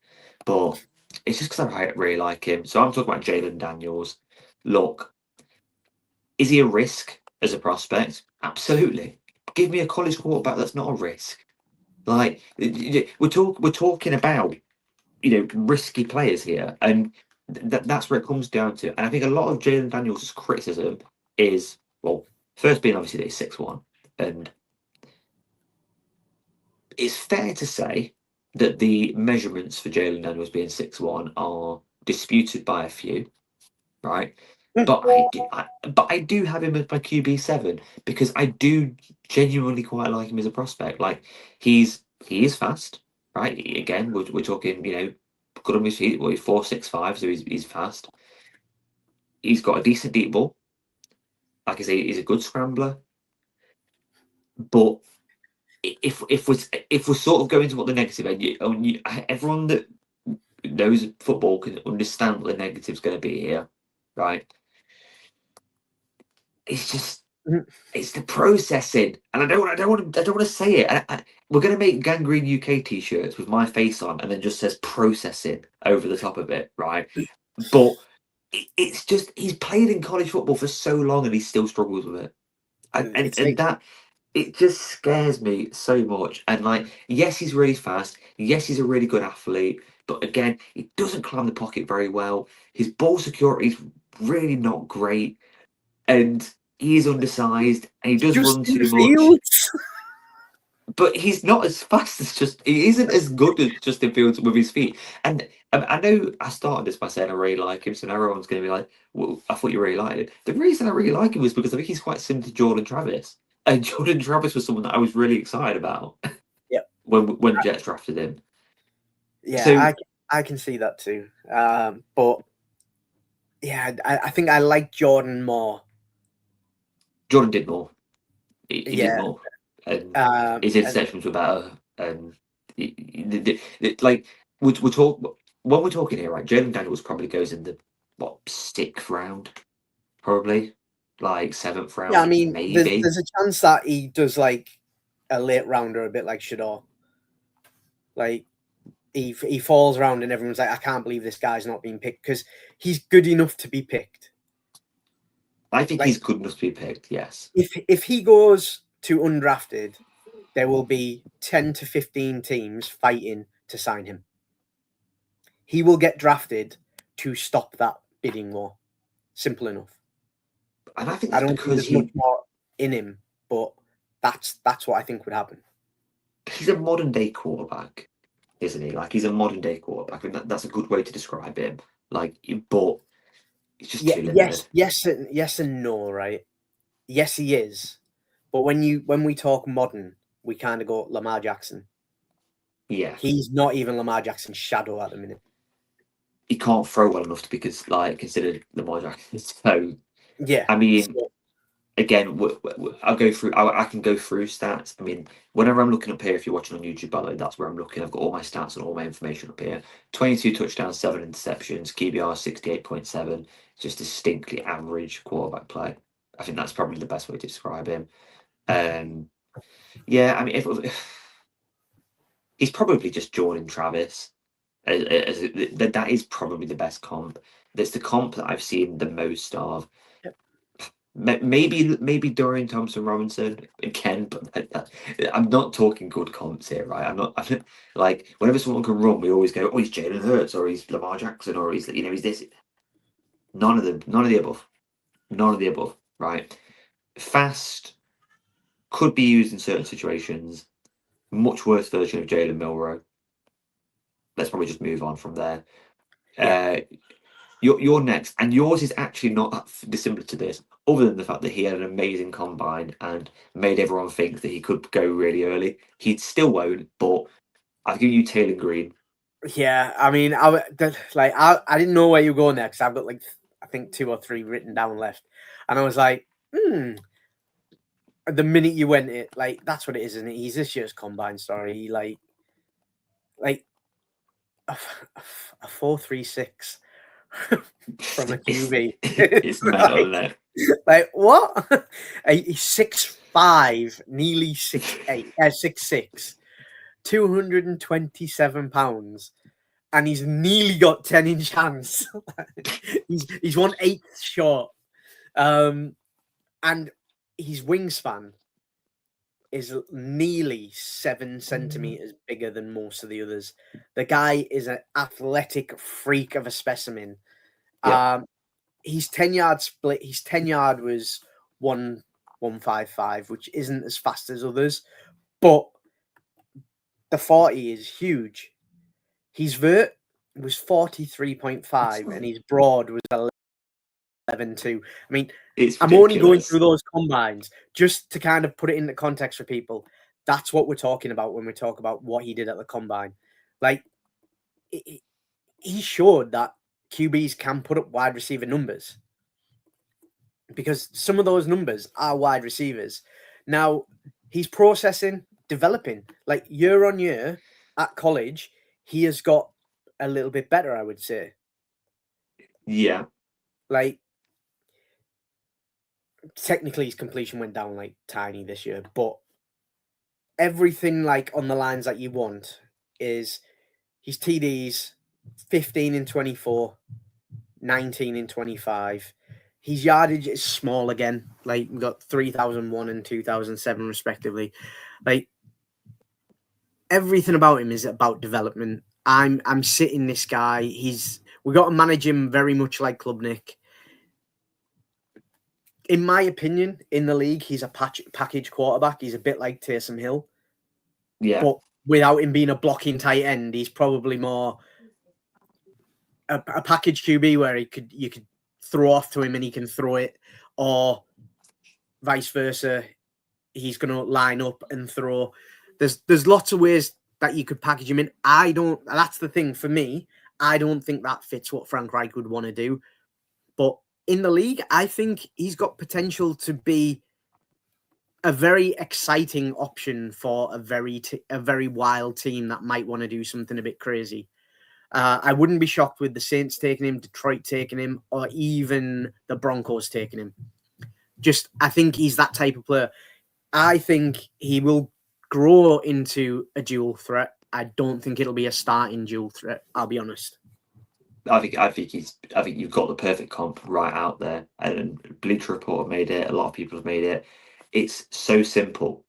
But it's just because I really like him. So I'm talking about Jalen Daniels. Look, is he a risk as a prospect? Absolutely. Give me a college quarterback that's not a risk. Like we're talking about, risky players here, and that's where it comes down to. And I think a lot of Jalen Daniels' criticism is, well, first being obviously that he's 6'1", and it's fair to say that the measurements for Jalen Daniels being 6'1" are disputed by a few, right? But I do have him as my QB7 because I do genuinely quite like him as a prospect. Like he is fast, right? Again, we're talking, good on his feet. Well, he's 4.65, so he's fast. He's got a decent deep ball. Like I say, he's a good scrambler. But if we're sort of going to what the negative, everyone that knows football can understand what the negative is going to be here, right? It's just It's the processing, and I don't want to say it. We're going to make Gangrene UK t-shirts with my face on, and then just says processing over the top of it, right? But it's just he's played in college football for so long, and he still struggles with it, It's and like, that it just scares me so much. And like, yes, he's really fast. Yes, he's a really good athlete, but again, he doesn't climb the pocket very well. His ball security is really not great, and he is undersized, and he does just run in the too much. fields. But he's not as fast as just. He isn't as good as Justin Fields with his feet. And I know I started this by saying I really like him, so now everyone's going to be like, "Well, I thought you really liked him." The reason I really like him was because I think he's quite similar to Jordan Travis. And Jordan Travis was someone that I was really excited about Yep. when Jets drafted him. Yeah, So I can see that too. But yeah, I think I like Jordan more. Jordan did more. He did Yeah. more, and his And interceptions were better. And like we're talk when we're talking here, right? Jalen Daniels probably goes in the sixth round, probably like seventh yeah, I round, mean, maybe. there's a chance that he does like a late rounder, a bit like Shador. Like he falls around and everyone's like, I can't believe this guy's not being picked because he's good enough to be picked. I think Like he's good enough to be picked. Yes. if he goes to undrafted, there will be 10 to 15 teams fighting to sign him. He will get drafted to stop that bidding war. Simple enough. And I think I that's don't think because there's much more in him, but that's what I think would happen. he's a modern day quarterback, isn't he? Like he's a modern day quarterback, and that's a good way to describe him. Like, but he's just Yeah, too limited. yes and no, right? Yes, he is. But when we talk modern, we kind of go Lamar Jackson. Yeah, He's not even Lamar Jackson's shadow at the minute. he can't throw well enough to be considered Lamar Jackson. So Yeah. I mean, So, again, I'll go through. I can go through stats. I mean, whenever I'm looking up here, if you're watching on YouTube, by the way, that's where I'm looking. I've got all my stats and all my information up here. 22 touchdowns, 7 interceptions, QBR 68.7. Just distinctly average quarterback play. I think that's probably the best way to describe him. Yeah, I mean, he's probably just Jordan Travis. That is probably the best comp. That's the comp that I've seen the most of. Maybe Dorian Thompson Robinson again, but I'm not talking good comps here, right? I'm not like whenever someone can run, we always go, oh, he's Jalen Hurts or he's Lamar Jackson or he's he's this. None of them, none of the above, none of the above, right? Fast could be used in certain situations. Much worse version of Jalen Milroe. Let's probably just move on from there. yeah. You're next, and yours is actually not that dissimilar to this, other than the fact that he had an amazing combine and made everyone think that he could go really early. He still won't, but I'll give you Taylor Green. Yeah, I mean, I didn't know where you were going there because I've got like I think 2 or 3 written down left, and I was like, The minute you went it, like that's what it is, isn't it? He's this year's combine story, like a 4.36 from a QB. It's mental, isn't it? Like what? He's 6'5", nearly 6'8", 6'6", 227 pounds, and he's nearly got 10-inch hands. he's 1/8 short, and his wingspan is nearly 7 centimeters bigger than most of the others. The guy is an athletic freak of a specimen. Yeah. His 10-yard split, his 10-yard was 1.55, which isn't as fast as others, but the 40 is huge. His vert was 43.5 and his broad was 11.2. I mean, It's I'm only going ridiculous. through those combines just to kind of put it into context for people. That's what we're talking about when we talk about what he did at the combine. Like, he showed that QBs can put up wide receiver numbers because some of those numbers are wide receivers. Now, he's processing, developing. Like, year on year at college, he has got a little bit better, I would say. Yeah. Like, technically his completion went down like tiny this year, but everything like on the lines that you want is his TDs 15 in 24, 19 in 25. His yardage is small again. Like we got 3001 and 2007 respectively. Like everything about him is about development. I'm sitting this guy. We got to manage him very much like Klubnik. In my opinion, in the league, he's a package quarterback. He's a bit like Taysom Hill. Yeah. But without him being a blocking tight end, he's probably more a package QB where you could throw off to him and he can throw it, or vice versa. He's going to line up and throw. There's lots of ways that you could package him in. That's the thing for me. I don't think that fits what Frank Reich would want to do. But in the league, I think he's got potential to be a very exciting option for a very wild team that might want to do something a bit crazy. I wouldn't be shocked with the Saints taking him, Detroit taking him, or even the Broncos taking him. I think he's that type of player. I think he will grow into a dual threat. I don't think it'll be a starting dual threat. I'll be honest. I think you've got the perfect comp right out there, and Bleacher Report have made it. A lot of people have made it. It's so simple.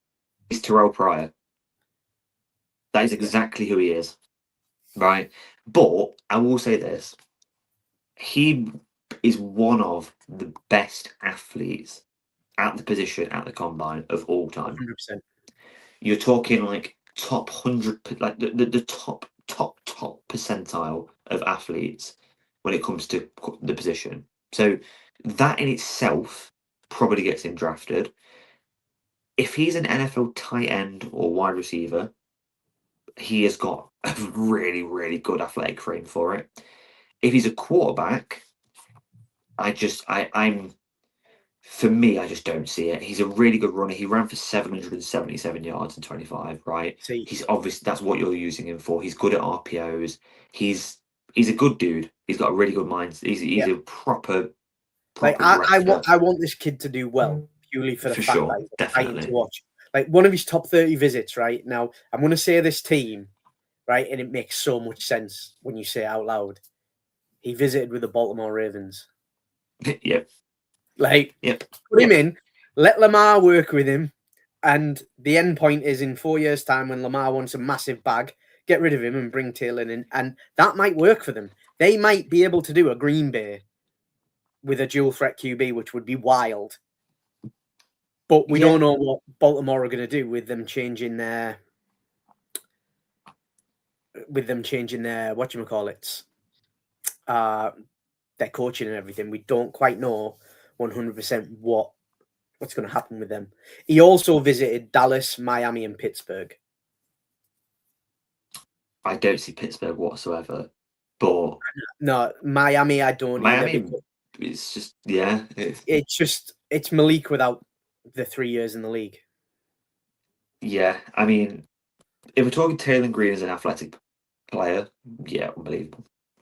It's Terrell Pryor. That is exactly who he is, right? But I will say this: he is one of the best athletes at the position at the combine of all time. 100%. You're talking like top 100, like the top percentile of athletes when it comes to the position. So that in itself probably gets him drafted. If he's an NFL tight end or wide receiver, he has got a really, really good athletic frame for it. If he's a quarterback, for me, I just don't see it. He's a really good runner. He ran for 777 yards in 25, right? He's obviously, that's what you're using him for. He's good at RPOs. He's a good dude. He's got a really good mind. He's a proper I want this kid to do well, purely for the fact that he's exciting to watch. Like one of his top 30 visits right now, I'm going to say this team, right? And it makes so much sense when you say it out loud. He visited with the Baltimore Ravens. Yep. Put him in, let Lamar work with him, and the end point is in 4 years' time when Lamar wants a massive bag, get rid of him and bring Taylor in, and that might work for them. They might be able to do a Green Bay with a dual threat QB, which would be wild. But we don't know what Baltimore are going to do with them changing their whatchamacallit, their coaching and everything. We don't quite know 100% what's going to happen with them. He also visited Dallas, Miami, and Pittsburgh. I don't see Pittsburgh whatsoever, but no, Miami. I don't. Miami. It's just It's Malik without the 3 years in the league. Yeah, I mean, if we're talking Taylor Green as an athletic player, yeah,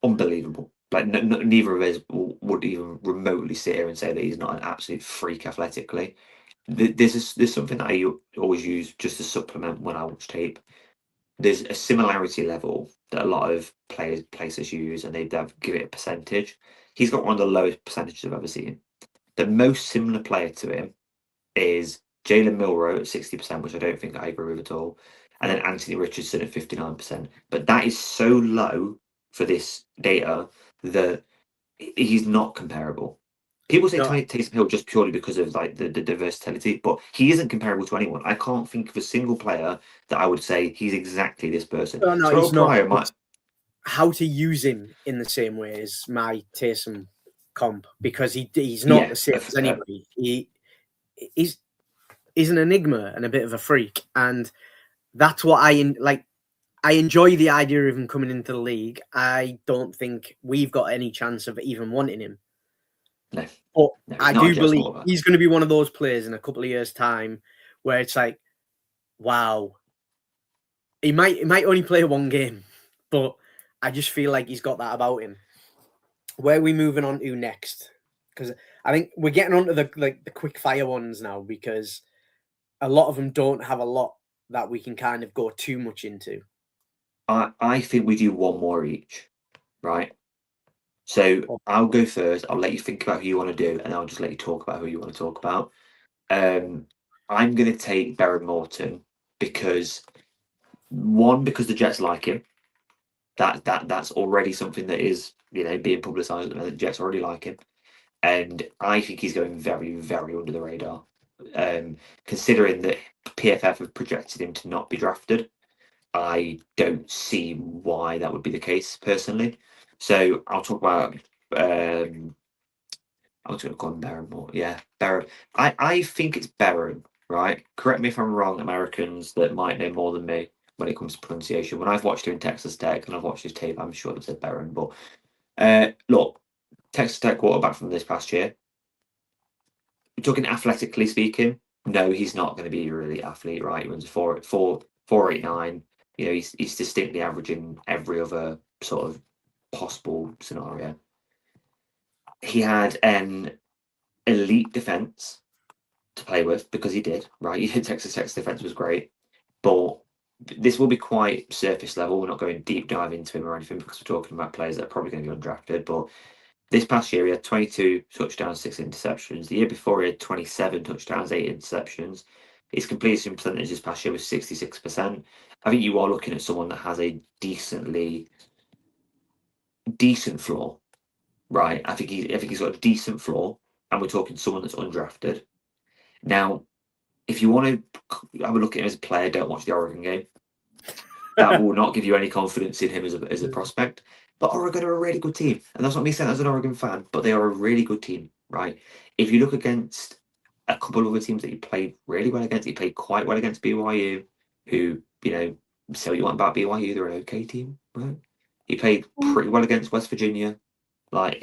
unbelievable. Like neither of us would even remotely sit here and say that he's not an absolute freak athletically. There's something that I always use just to supplement when I watch tape. There's a similarity level that a lot of places use, and they give it a percentage. He's got one of the lowest percentages I've ever seen. The most similar player to him is Jalen Milroe at 60%, which I don't think I agree with at all, and then Anthony Richardson at 59%. But that is so low for this data that he's not comparable. People say Taysom Hill just purely because of like the versatility, but he isn't comparable to anyone. I can't think of a single player that I would say he's exactly this person. No, he's not. How to use him in the same way as my Taysom comp, because he's not the same as anybody. He's an enigma and a bit of a freak, and that's what I like. I enjoy the idea of him coming into the league. I don't think we've got any chance of even wanting him. No. But I do believe he's going to be one of those players in a couple of years' time where it's like, wow, he might only play one game, but I just feel like he's got that about him. Where are we moving on to next? Because I think we're getting onto the quick fire ones now because a lot of them don't have a lot that we can kind of go too much into. I think we do one more each, right? So I'll go first. I'll let you think about who you want to do, and I'll just let you talk about who you want to talk about. I'm going to take Behren Morton because because the Jets like him. That's already something that is being publicised. The Jets already like him, and I think he's going very, very under the radar. Considering that PFF have projected him to not be drafted, I don't see why that would be the case personally. So I'll talk about. I was going to call him Behren more. Yeah, Behren. I think it's Behren, right? Correct me if I'm wrong, Americans that might know more than me when it comes to pronunciation. When I've watched him in Texas Tech and I've watched his tape, I'm sure it's said Behren. But look, Texas Tech quarterback from this past year. We're talking athletically speaking. No, he's not going to be a really athlete, right? He runs a 4.89. He's distinctly averaging every other sort of possible scenario. He had an elite defense to play with because he did, right? Texas Tech's defense was great, but this will be quite surface level. We're not going deep dive into him or anything because we're talking about players that are probably going to be undrafted. But this past year, he had 22 touchdowns, 6 interceptions. The year before, he had 27 touchdowns, 8 interceptions. His completion percentage this past year was 66%. I think you are looking at someone that has a decent floor, right? I think he's got a decent floor, and we're talking someone that's undrafted. Now, if you want to have a look at him as a player, don't watch the Oregon game. That will not give you any confidence in him as a prospect. But Oregon are a really good team. And that's not me saying as an Oregon fan, but they are a really good team, right? If you look against a couple of other teams that he played really well against, he played quite well against BYU, who, say what you want about BYU, they're an okay team, right? He played pretty well against West Virginia. I'm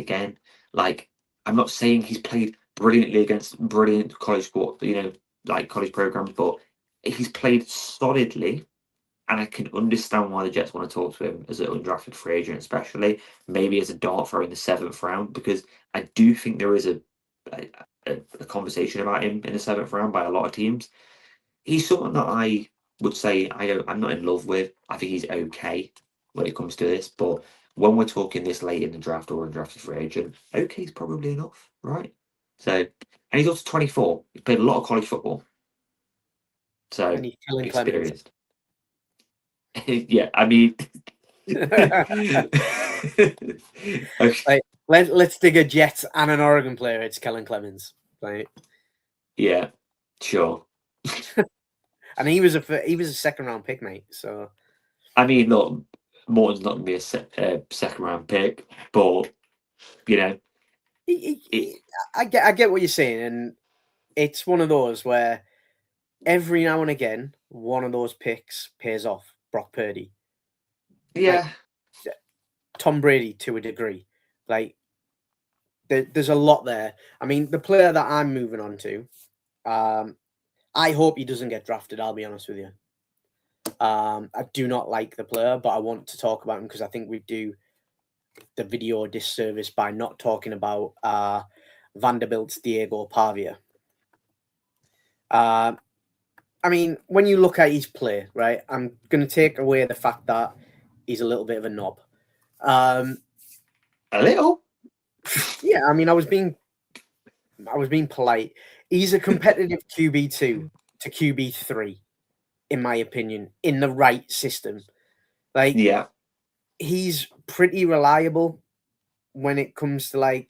not saying he's played brilliantly against brilliant college sport, college programs, but he's played solidly, and I can understand why the Jets want to talk to him as an undrafted free agent, especially maybe as a dart throw in the 7th round, because I do think there is a conversation about him in the 7th round by a lot of teams. He's someone that I would say I'm not in love with. I think he's okay when it comes to this, but when we're talking this late in the draft or undrafted free agent, okay is probably enough, right? So, and he's also 24. He's played a lot of college football, so And he's killing experienced. Yeah, I mean, okay. Let's dig a Jets and an Oregon player. It's Kellen Clemens, right? Yeah, sure. And he was a 2nd round pick, mate. So, I mean, look, Morton's not going to be a 2nd round pick, but I get what you're saying, and it's one of those where every now and again one of those picks pays off. Brock Purdy, yeah, Tom Brady to a degree. There's a lot there. I mean, the player that I'm moving on to, I hope he doesn't get drafted. I'll be honest with you. I do not like the player, but I want to talk about him because I think we do the video a disservice by not talking about Vanderbilt's Diego Pavia. I mean, when you look at his play, right, I'm going to take away the fact that he's a little bit of a knob. A little? Yeah, I mean, I was being polite. He's a competitive QB2 to QB3, in my opinion, in the right system. Yeah. He's pretty reliable when it comes to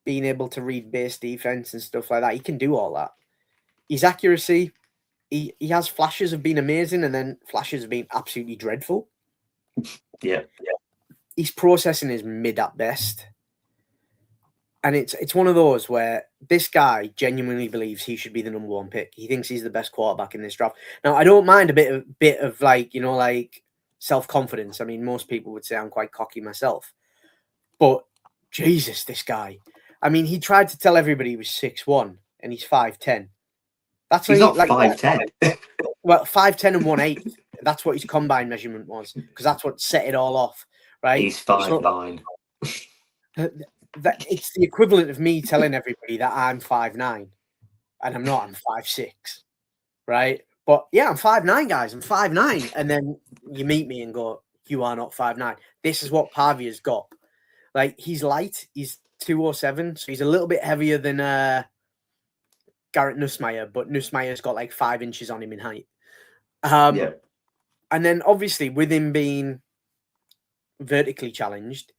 being able to read base defense and stuff like that. He can do all that. His accuracy, he has flashes of being amazing and then flashes of being absolutely dreadful. Yeah. His processing is mid at best. And it's one of those where this guy genuinely believes he should be the number 1 pick. He thinks he's the best quarterback in this draft. Now, I don't mind a bit of self-confidence. I mean, most people would say I'm quite cocky myself. But Jesus, this guy. I mean, he tried to tell everybody he was 6'1" and he's 5'10". He's not 5'10". Well, 5'10" and 1/8. That's what his combine measurement was, because that's what set it all off, right? He's 5'9". that it's the equivalent of me telling everybody that I'm 5'9", and I'm not. I'm 5'6", right? But yeah, I'm 5'9", guys. I'm 5'9", and then you meet me and go, "You are not 5'9". This is what Pavia's got. Like, he's light. He's 207, so he's a little bit heavier than Garrett Nussmeier, but Nussmeier's got like 5 inches on him in height. Yeah. And then obviously with him being vertically challenged,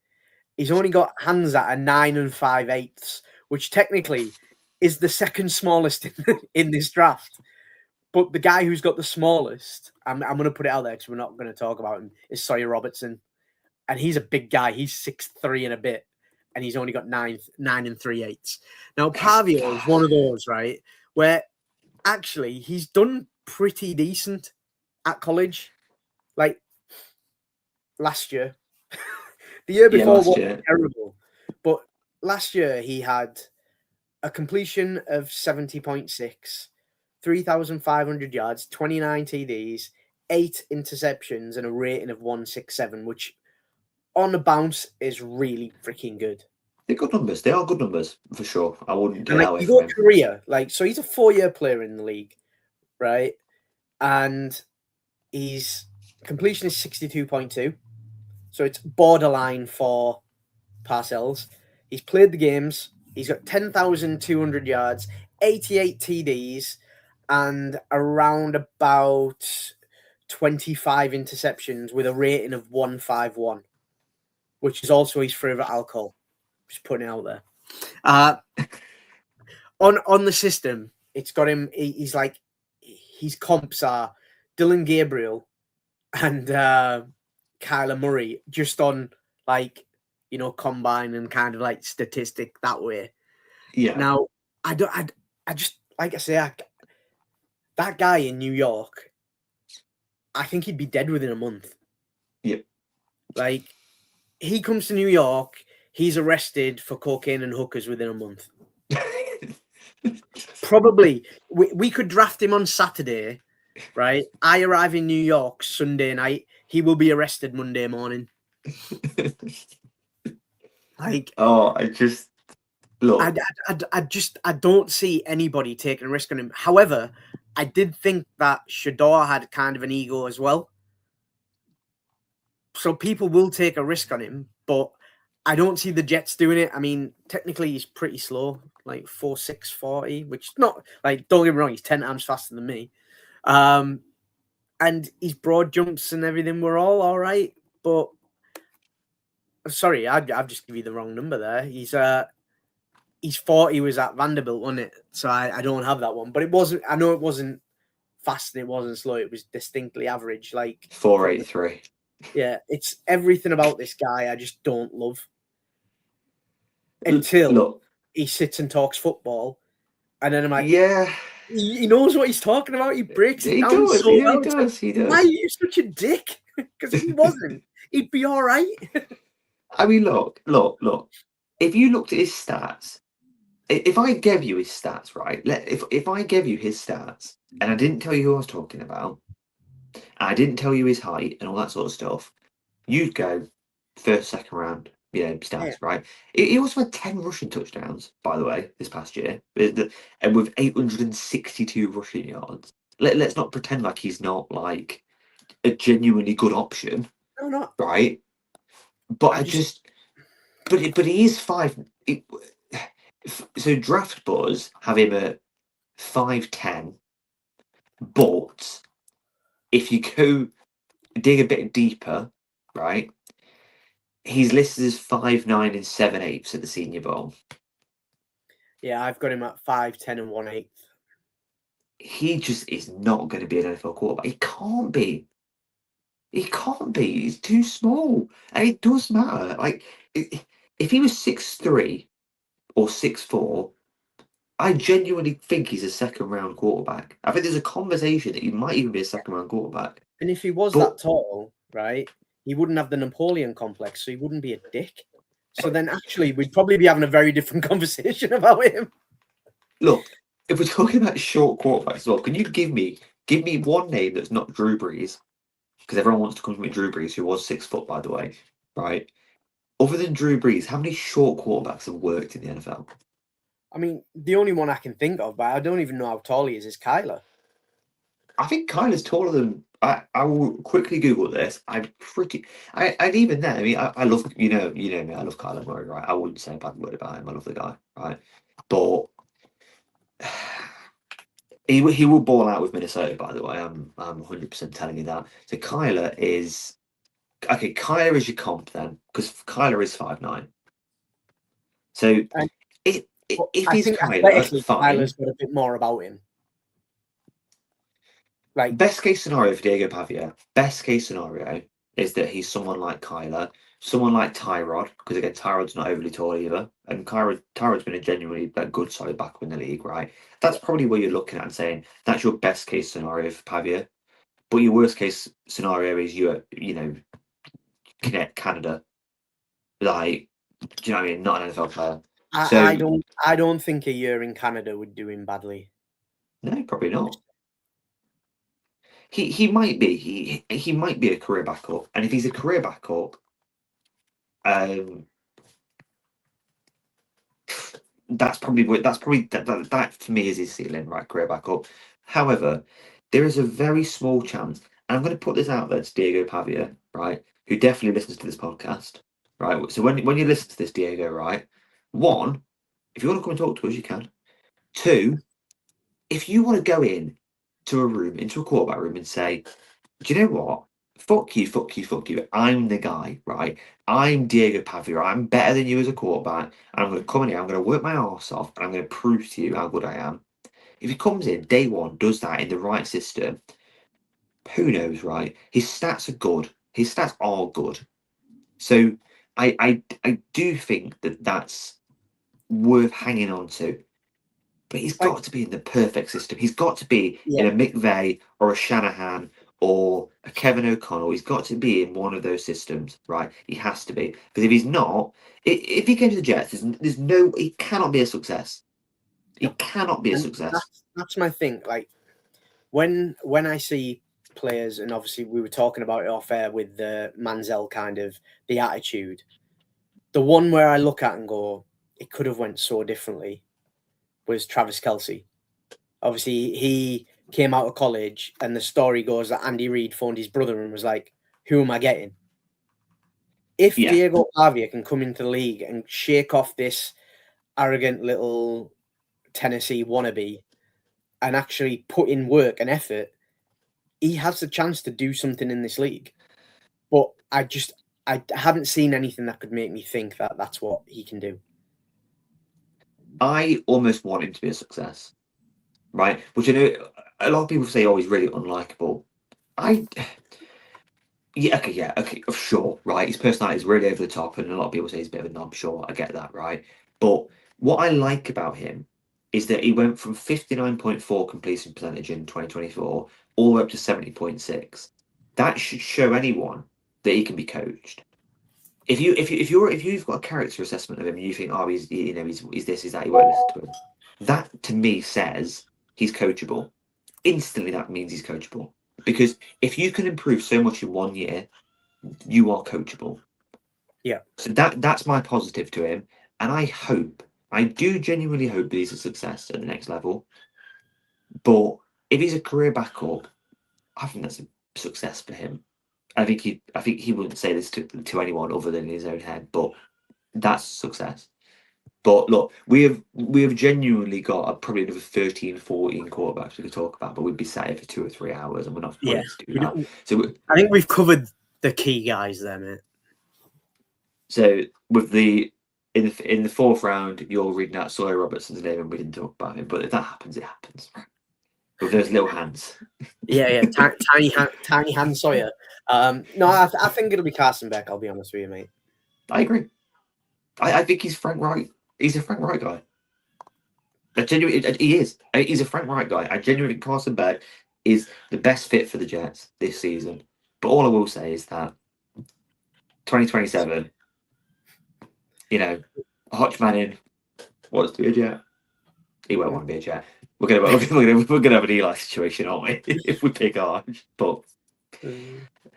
he's only got hands that are 9 5/8, which technically is the second smallest in this draft. But the guy who's got the smallest, I'm going to put it out there because we're not going to talk about him, is Sawyer Robertson. And he's a big guy. He's 6'3" and a bit. And he's only got 9 3/8. Now, Pavia is one of those, right, where actually he's done pretty decent at college. Like last year. The year before was terrible. But last year he had a completion of 70.6, 3,500 yards, 29 TDs, 8 interceptions, and a rating of 167, which on the bounce is really freaking good. They're good numbers. They are good numbers for sure. I wouldn't take like, that away you from go him. career, like, so he's a 4-year player in the league, right? And his completion is 62.2, so it's borderline for Parcells. He's played the games. He's got 10,200 yards, 88 TDs, and around about 25 interceptions with a rating of 151, which is also his favorite alcohol. Just putting it out there. On the system, it's got him. He's like, his comps are Dylan Gabriel and Kyler Murray, just on like, combine and kind of like statistic that way. Yeah. Now, I just, like I say, that guy in New York, I think he'd be dead within a month. Yep. Like, he comes to New York, he's arrested for cocaine and hookers within a month. Probably. We could draft him on Saturday, right? I arrive in New York Sunday night. He will be arrested Monday morning. Like, I just look. I don't see anybody taking a risk on him. However, I did think that Shedeur had kind of an ego as well. So people will take a risk on him, but I don't see the Jets doing it. I mean, technically he's pretty slow, like 4.6 40, which not like, don't get me wrong, he's 10 times faster than me. And his broad jumps and everything were all right, but sorry, I've just give you the wrong number there. He's 40 was at Vanderbilt, wasn't it? So I don't have that one. But it wasn't, I know it wasn't fast and it wasn't slow. It was distinctly average, like 4.83. Yeah, it's everything about this guy I just don't love. Until he sits and talks football. And then I'm like, yeah, he knows what he's talking about. He breaks it down so well. He does. Why are you such a dick? Because if he wasn't, he'd be all right. I mean, look. If you looked at his stats, if I gave you his stats, right? If I gave you his stats and I didn't tell you who I was talking about, and I didn't tell you his height and all that sort of stuff, you'd go first, second round. Stats, right? He also had 10 rushing touchdowns, by the way, this past year, and with 862 rushing yards. Let's not pretend like he's not like a genuinely good option. No, not right. But but he is 5. So Draft Buzz have him at 5'10", but if you go dig a bit deeper, right? He's listed as 5'9" and 7/8 at the Senior Bowl. Yeah, I've got him at 5'10" and 1/8. He just is not going to be an NFL quarterback. He can't be. He's too small, and it does matter. Like, if he was 6'3" or 6'4", I genuinely think he's a second-round quarterback. I think there's a conversation that he might even be a second-round quarterback. And if he was that tall, right, he wouldn't have the Napoleon complex, so he wouldn't be a dick. So then actually we'd probably be having a very different conversation about him. Look, if we're talking about short quarterbacks as well, can you give me one name that's not Drew Brees? Because everyone wants to come to me Drew Brees, who was 6 foot, by the way, right? other than Drew Brees, how many short quarterbacks have worked in the NFL? I mean, the only one I can think of, but I don't even know how tall he is Kyler. I think Kyler's taller than. I will quickly Google this. And even then, I mean, I love me. I love Kyler Murray, right? I wouldn't say a bad word about him. I love the guy, right? But he will ball out with Minnesota. By the way, I'm 100% telling you that. So Kyler is okay. Kyler is your comp then, because Kyler is 5'9". So And if I he's think Kyler, athletically, fine. Kyler's got a bit more about him. Like Best case scenario for Diego Pavia, best case scenario is that he's someone like Kyler, someone like Tyrod, because again, Tyrod's not overly tall either, and Tyrod's been a genuinely good solid backup in the league, right? That's probably what you're looking at and saying that's your best case scenario for Pavia. But your worst case scenario is Canada, like, do you know what I mean? Not an NFL player. I don't think a year in Canada would do him badly. No, probably not. He might be he might be a career backup, and if he's a career backup, that's probably that for me is his ceiling, right? Career backup. However, there is a very small chance, and I'm going to put this out there to Diego Pavia, right? Who definitely listens to this podcast, right? So when you listen to this, Diego, right? One, if you want to come and talk to us, you can. Two, if you want to go into a quarterback room and say, do you know what? Fuck you, fuck you, fuck you. I'm the guy, right? I'm Diego Pavia. I'm better than you as a quarterback. And I'm going to come in here, I'm going to work my arse off, and I'm going to prove to you how good I am. If he comes in day one, does that in the right system, who knows, right? His stats are good. His stats are good. So I do think that that's worth hanging on to. But he's got to be in the perfect system. He's got to be in a McVay or a Shanahan or a Kevin O'Connell. He's got to be in one of those systems, right? He has to be. Because if he's not, if he came to the Jets, he cannot be a success. He cannot be a success. That's my thing. Like when I see players, and obviously we were talking about it off air with the Manziel kind of the attitude. The one where I look at and go, it could have went so differently, was Travis Kelce. Obviously, he came out of college, and the story goes that Andy Reid phoned his brother and was like, "Who am I getting?" If Diego Pavia can come into the league and shake off this arrogant little Tennessee wannabe and actually put in work and effort, he has the chance to do something in this league. But I haven't seen anything that could make me think that that's what he can do. I almost want him to be a success, right? Which I know a lot of people say, oh, he's really unlikable. Okay, sure, right. His personality is really over the top, and a lot of people say he's a bit of a knob. Sure, I get that, right? But what I like about him is that he went from 59.4 completion percentage in 2024 all the way up to 70.6. That should show anyone that he can be coached. If you've got a character assessment of him and you think, oh, he's this, he's that, you won't listen to him. That to me says he's coachable. Instantly, that means he's coachable. Because if you can improve so much in 1 year, you are coachable. Yeah. So that's my positive to him. And I do genuinely hope that he's a success at the next level. But if he's a career backup, I think that's a success for him. I think he wouldn't say this to anyone other than in his own head, but that's success. But look, we have genuinely got probably another 13, 14 quarterbacks we could talk about, but we'd be sat here for 2 or 3 hours, and we're not going to do that. So I think we've covered the key guys there, mate. So with in the fourth round, you're reading out Sawyer Robertson's name, and we didn't talk about him. But if that happens, it happens. With those little hands. Yeah, tiny hand Sawyer. No, I think it'll be Carson Beck. I'll be honest with you, mate. I agree. I think he's Frank Wright. He's a Frank Wright guy. He is. He's a Frank Wright guy. I genuinely think Carson Beck is the best fit for the Jets this season. But all I will say is that 2027, Hotch Manning wants to be a Jet. He won't want to be a Jet. We're gonna have an Eli situation, aren't we? If we pick Hodge. But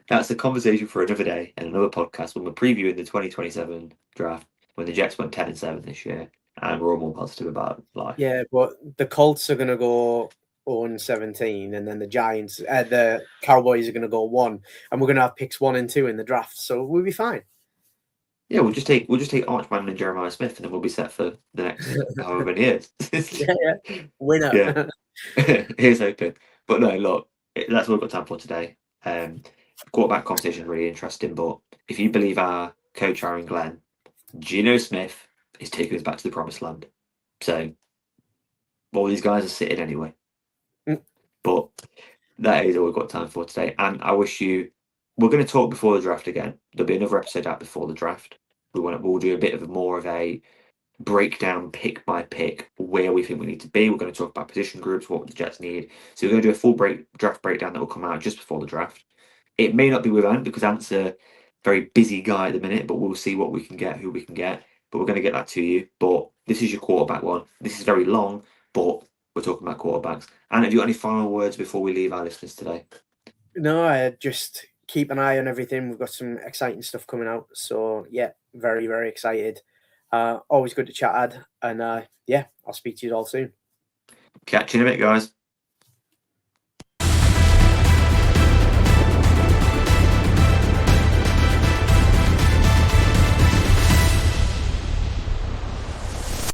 that's a conversation for another day and another podcast when we're previewing the 2027 draft when the Jets went 10-7 this year, and we're all more positive about life. Yeah, but the Colts are going to go 0-17, and then the Giants, the Cowboys are going to go 1, and we're going to have picks 1 and 2 in the draft, so we'll be fine. Yeah, we'll just take Archman and Jeremiah Smith, and then we'll be set for the next however many years. Yeah. Winner. Yeah. Here's hoping. But no, look, that's all we've got time for today. Quarterback conversation is really interesting, but if you believe our coach Aaron Glenn, Geno Smith is taking us back to the promised land. So all these guys are sitting anyway. But that is all we've got time for today. And I wish you, we're going to talk before the draft again. There'll be another episode out before the draft. We'll do a bit of more of a breakdown pick by pick where we think we need to be. We're going to talk about position groups, what the Jets need. So we're going to do a full draft breakdown that will come out just before the draft. It may not be with Ant because Ant's a very busy guy at the minute, but we'll see what we can get, who we can get. But we're going to get that to you. But this is your quarterback one. This is very long, but we're talking about quarterbacks. And have you got any final words before we leave our listeners today? No, I just keep an eye on everything. We've got some exciting stuff coming out. So, yeah, very, very excited. Always good to chat, Ad. And, yeah, I'll speak to you all soon. Catch you in a bit, guys.